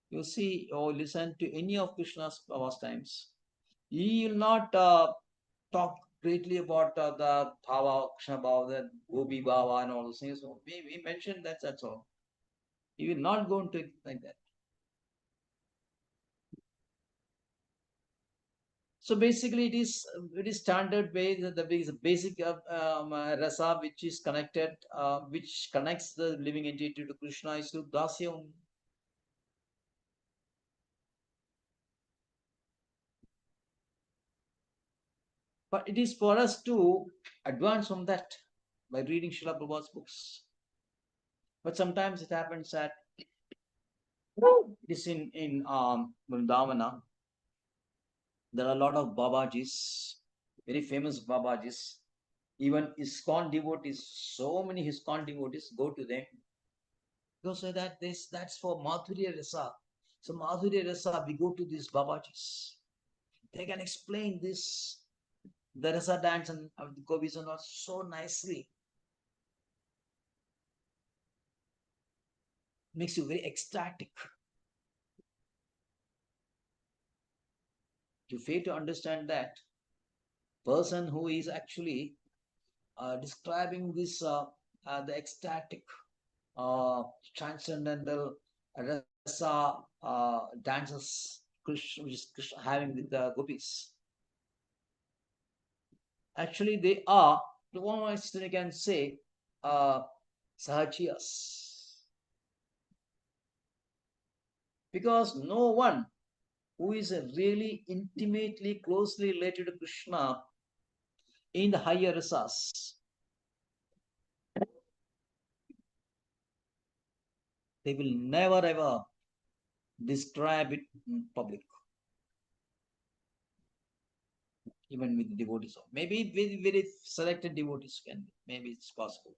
You see or listen to any of Krishna's pastimes, he will not talk greatly about the Bhava, Krishna Bhava, the Gopi Bhava and all those things. So we mentioned that, that's all. He will not go into it like that. So basically, it is standard way, the basic rasa which is connected, which connects the living entity to Krishna is through Dasya only. But it is for us to advance from that by reading Srila Prabhupada's books. But sometimes it happens that it is in Vrindavana. There are a lot of Babajis, very famous Babajis. Even ISKCON devotees, so many ISKCON devotees go to them. Go say that that's for Madhurya Rasa. So Madhurya Rasa, we go to these Babajis. They can explain this, the Rasa dance and the Gopis and all so nicely. Makes you very ecstatic. You fail to understand that person who is actually describing this the ecstatic transcendental rasa dances Krishna, which is Krishna having with the gopis. Actually, they are, to one extent, you can say, sahachiyas. Because no one who is really intimately, closely related to Krishna in the higher rasas, they will never ever describe it in public, even with devotees. Maybe with very selected devotees can be. Maybe it's possible,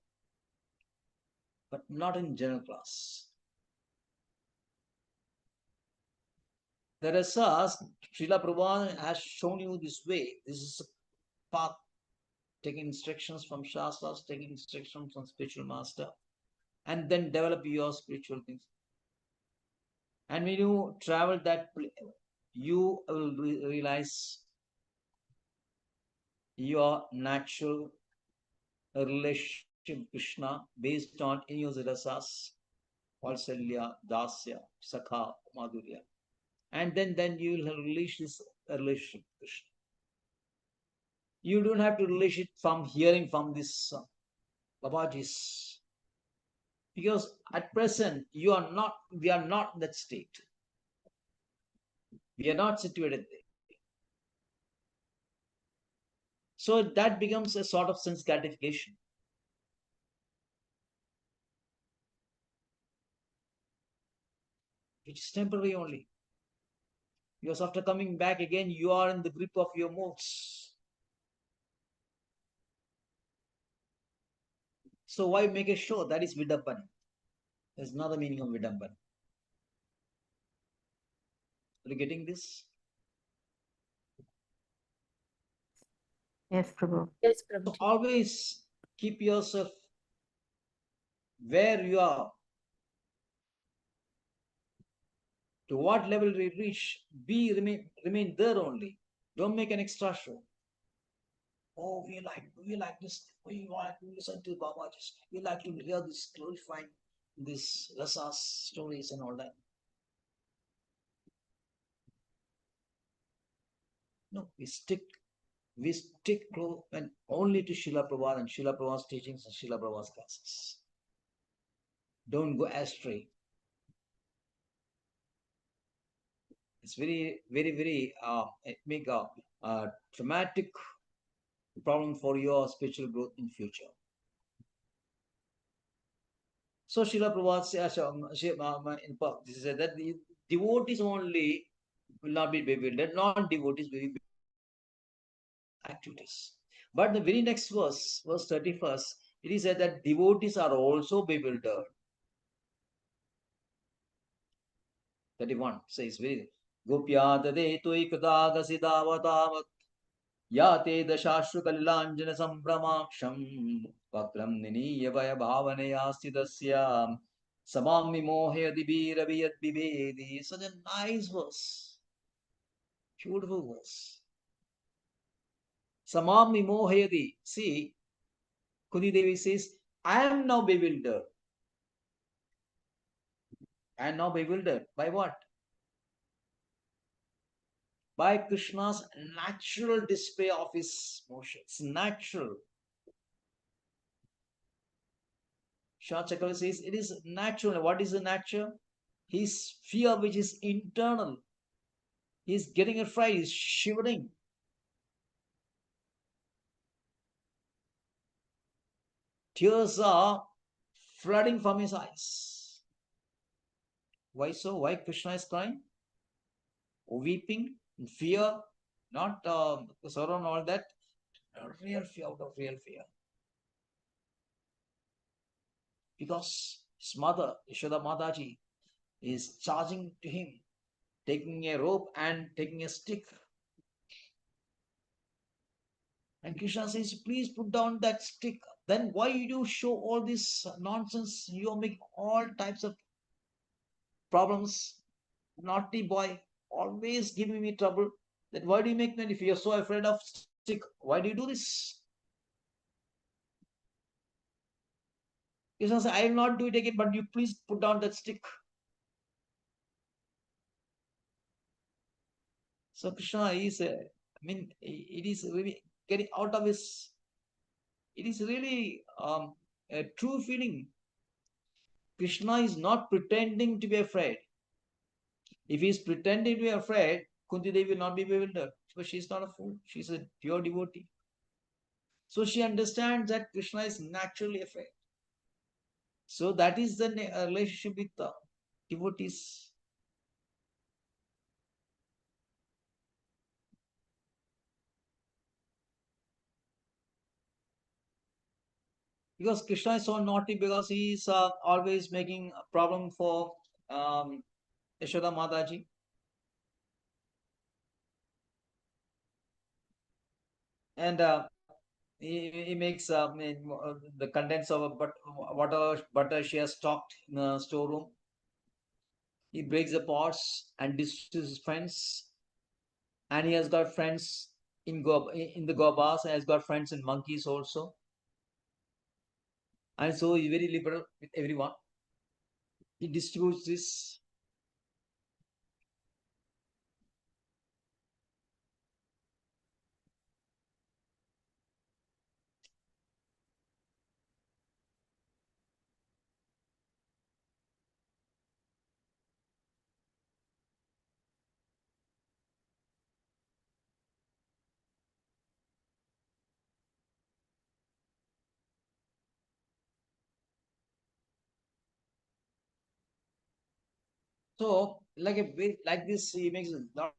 but not in general class. The rasas, Srila Prabhupada has shown you this way. This is a path, taking instructions from Shastras, taking instructions from spiritual master, and then develop your spiritual things. And when you travel that, you will realize your natural relationship with Krishna based on any of the rasas, Valsalya, Dasya, Sakha, Madhurya. And then you will release this relationship with Krishna. You don't have to release it from hearing from this Babajis. Because at present, we are not in that state. We are not situated there. So that becomes a sort of sense gratification. Which is temporary only. Because after coming back again, you are in the grip of your moods. So why make a show? That is Vidambana. There's another meaning of Vidambana. Are you getting this? Yes, Prabhu. Yes, Prabhu. So always keep yourself where you are. To what level we reach, remain there only. Don't make an extra show. Oh, we like this. We like to listen to Babaji. We like to hear this glorifying this rasas stories and all that. No, we stick close and only to Srila Prabhupada and Srila Prabhupada's teachings and Srila Prabhupada's classes. Don't go astray. It's very, very, very make a traumatic problem for your spiritual growth in future. So Srila Prabhupada says that the devotees only will not be bewildered, non-devotees will be activities. But the very next verse 31st, it is said that devotees are also bewildered. 31 says very Gopyadade tuikadagasiddhavatavat yate dashashru kalilanjana sambramaksham vakram niniya vaya bhavanaya stidasya samam vimohayadi bhiraviyat vivedi. Such a nice verse, beautiful verse. Samam vimohayadi. See, Kuni Devi says, I am now bewildered. I am now bewildered. By what? By Krishna's natural display of his motions. Natural. Shah Chakravarti says it is natural. What is the nature? His fear, which is internal. He's getting afraid, he's shivering. Tears are flooding from his eyes. Why so? Why Krishna is crying? Weeping in fear, not sorrow and all that, real fear, out of real fear. Because his mother, Yashoda Mataji, is charging to him, taking a rope and taking a stick. And Krishna says, please put down that stick. Then why you show all this nonsense? You are making all types of problems. Naughty boy, always giving me trouble. Then why do you make me, if you're so afraid of stick, why do you do this? Krishna says, I will not do it again, but you please put down that stick. So Krishna is, it is really getting out of his, it is really a true feeling. Krishna is not pretending to be afraid. If he is pretending to be afraid, Kunti Devi will not be bewildered. But she is not a fool. She is a pure devotee. So she understands that Krishna is naturally afraid. So that is the relationship with the devotees. Because Krishna is so naughty because he is always making a problem for Yashoda Mataji. And he makes the contents of butter she has stocked in the storeroom. He breaks the pots and distributes his friends. And he has got friends in the gobas, and has got friends in monkeys also. And so he's very liberal with everyone. He distributes this. So like this, he makes a lot.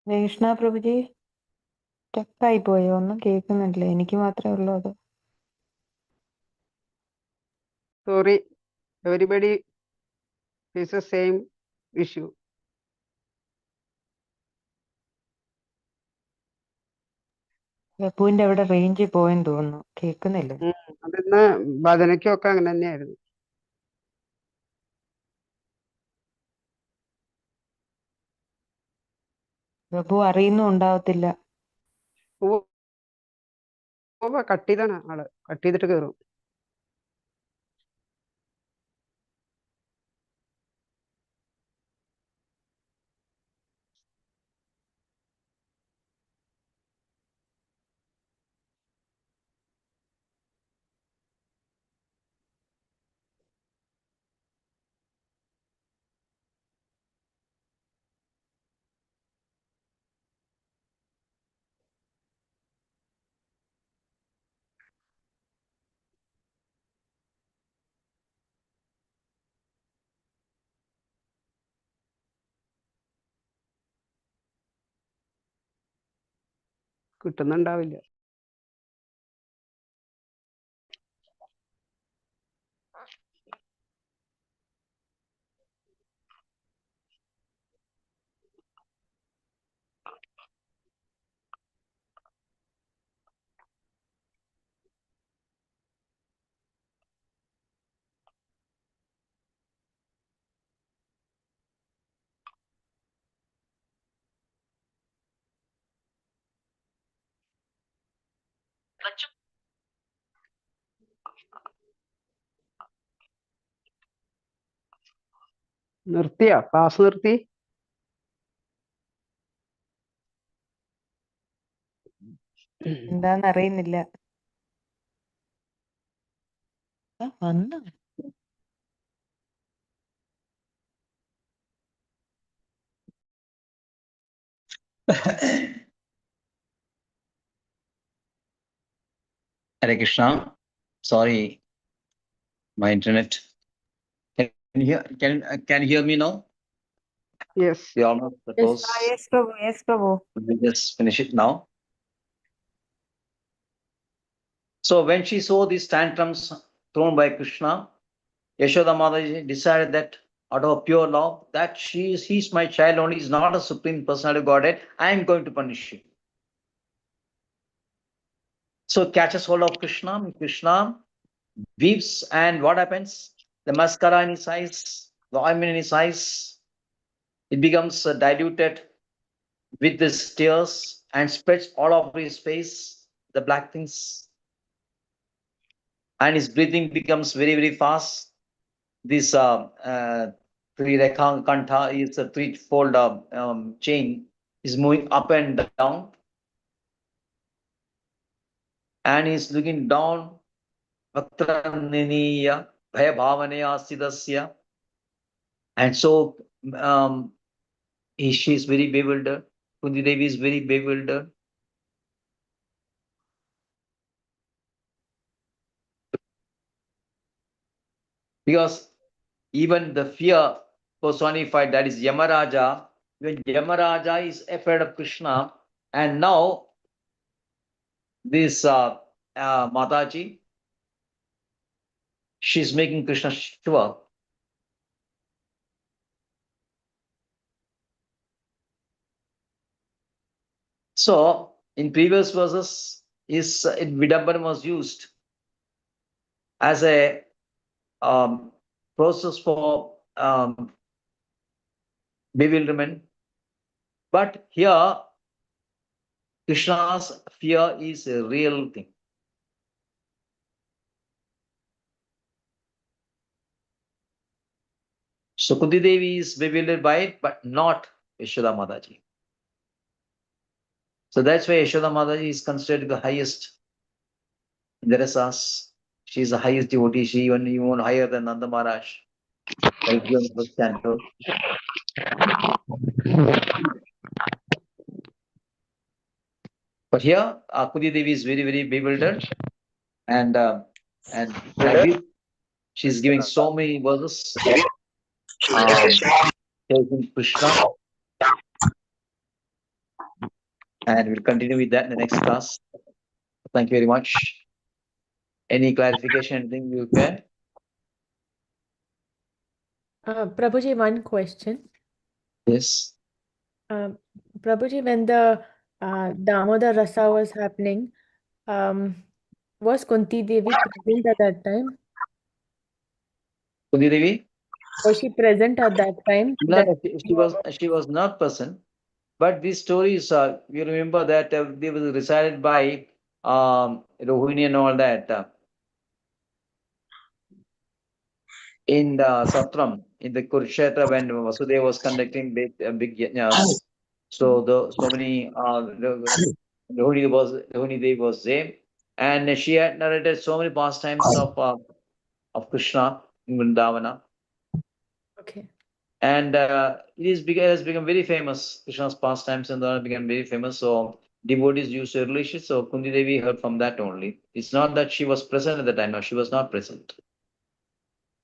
Krishna പ്രഭുജി സ്റ്റക്കായി പോയോ? ഒന്നും കേൾക്കുന്നില്ല. എനിക്ക് മാത്രമേ ഉള്ളൂ അത്? Sorry, everybody faces the same issue. പ്രഭുവിന്റെ അവിടെ റേഞ്ച് പോയെന്ന് തോന്നുന്നു, കേൾക്കുന്നില്ല. അതിന്ന് ഭജനയ്ക്കൊക്കെ അങ്ങനെ തന്നെയായിരുന്നു. പ്രഭു അറിയുന്നും ഉണ്ടാവത്തില്ല. കട്ട് ചെയ്താണ് ആള്, കട്ട് ചെയ്തിട്ട് കയറും. കിട്ടുന്നുണ്ടാവില്ല. നിർത്തിയാ ക്ലാസ് നിർത്തി? എന്താന്ന് അറിയുന്നില്ല. വന്നു. Hare Krishna. Sorry, my internet. Can you hear me now? Yes. We almost close. Yes, Prabhu. Yes, Prabhu. We just finish it now. So when she saw these tantrums thrown by Krishna, Yashoda Mataji decided that out of pure love, that he's my child only, he's not a supreme personality of Godhead, I am going to punish him. So catches hold of Krishna, Krishna weeps, and what happens? The mascara in his eyes, the ointment in his eyes, it becomes diluted with these tears and spreads all over his face, the black things. And his breathing becomes very, very fast. This three kanta is a threefold chain is moving up and down. And he's looking down. Vaktraniniya bhaya bhavanaya sidasya. And so she is very bewildered. Kunti Devi is very bewildered. Because even the fear personified, that is Yamaraja, when Yamaraja is afraid of Krishna, and now this Mataji, she's making Krishna shiva. So in previous verses, Vidambana was used as a process for bewilderment. But here, Krishna's fear is a real thing. So Kunti Devi is bewildered by it, but not Yashoda Mataji. So that's why Yashoda Mataji is considered the highest in the rasas. She is the highest devotee. She even higher than Nanda Maharaj. That is given in the first canto. But here, Kunti Devi is very, very bewildered, and like this, she's giving so many verses, taking Krishna, and we'll continue with that in the next class. Thank you very much. Any clarification, anything you can? Prabhuji, one question. Yes. Prabhuji, when the Damodar Rasa was happening, was Kunti Devi present at that time? Kunti Devi? Was she present at that time? No, she was not present. But these stories, you remember that they were recited by Rohini and all that in the Satram, in the Kurukshetra, when Vasudeva was conducting big yajnas. So so many Rohini Devi was there, and she had narrated so many pastimes of Krishna in Vrindavana. Okay. And it has become very famous. Krishna's pastimes and all became very famous. So devotees used to relish it. So Kunti Devi heard from that only. It's not that she was present at the time. No, she was not present.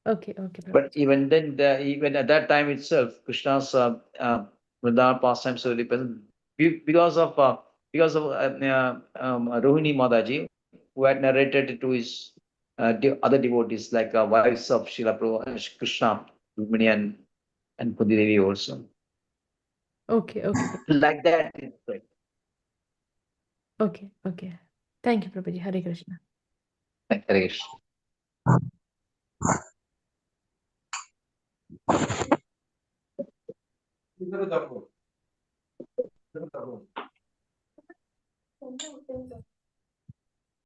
Okay, okay. But even then, even at that time itself, Krishna's Vrindavan pastimes were very present because of Rohini Mataji, who had narrated it to his other devotees, like wives of Srila Krishna, Rukmini and Kunti Devi also. Okay, okay. Like that. Okay, okay. Thank you, Prabhuji. Hare Krishna. Hare Krishna.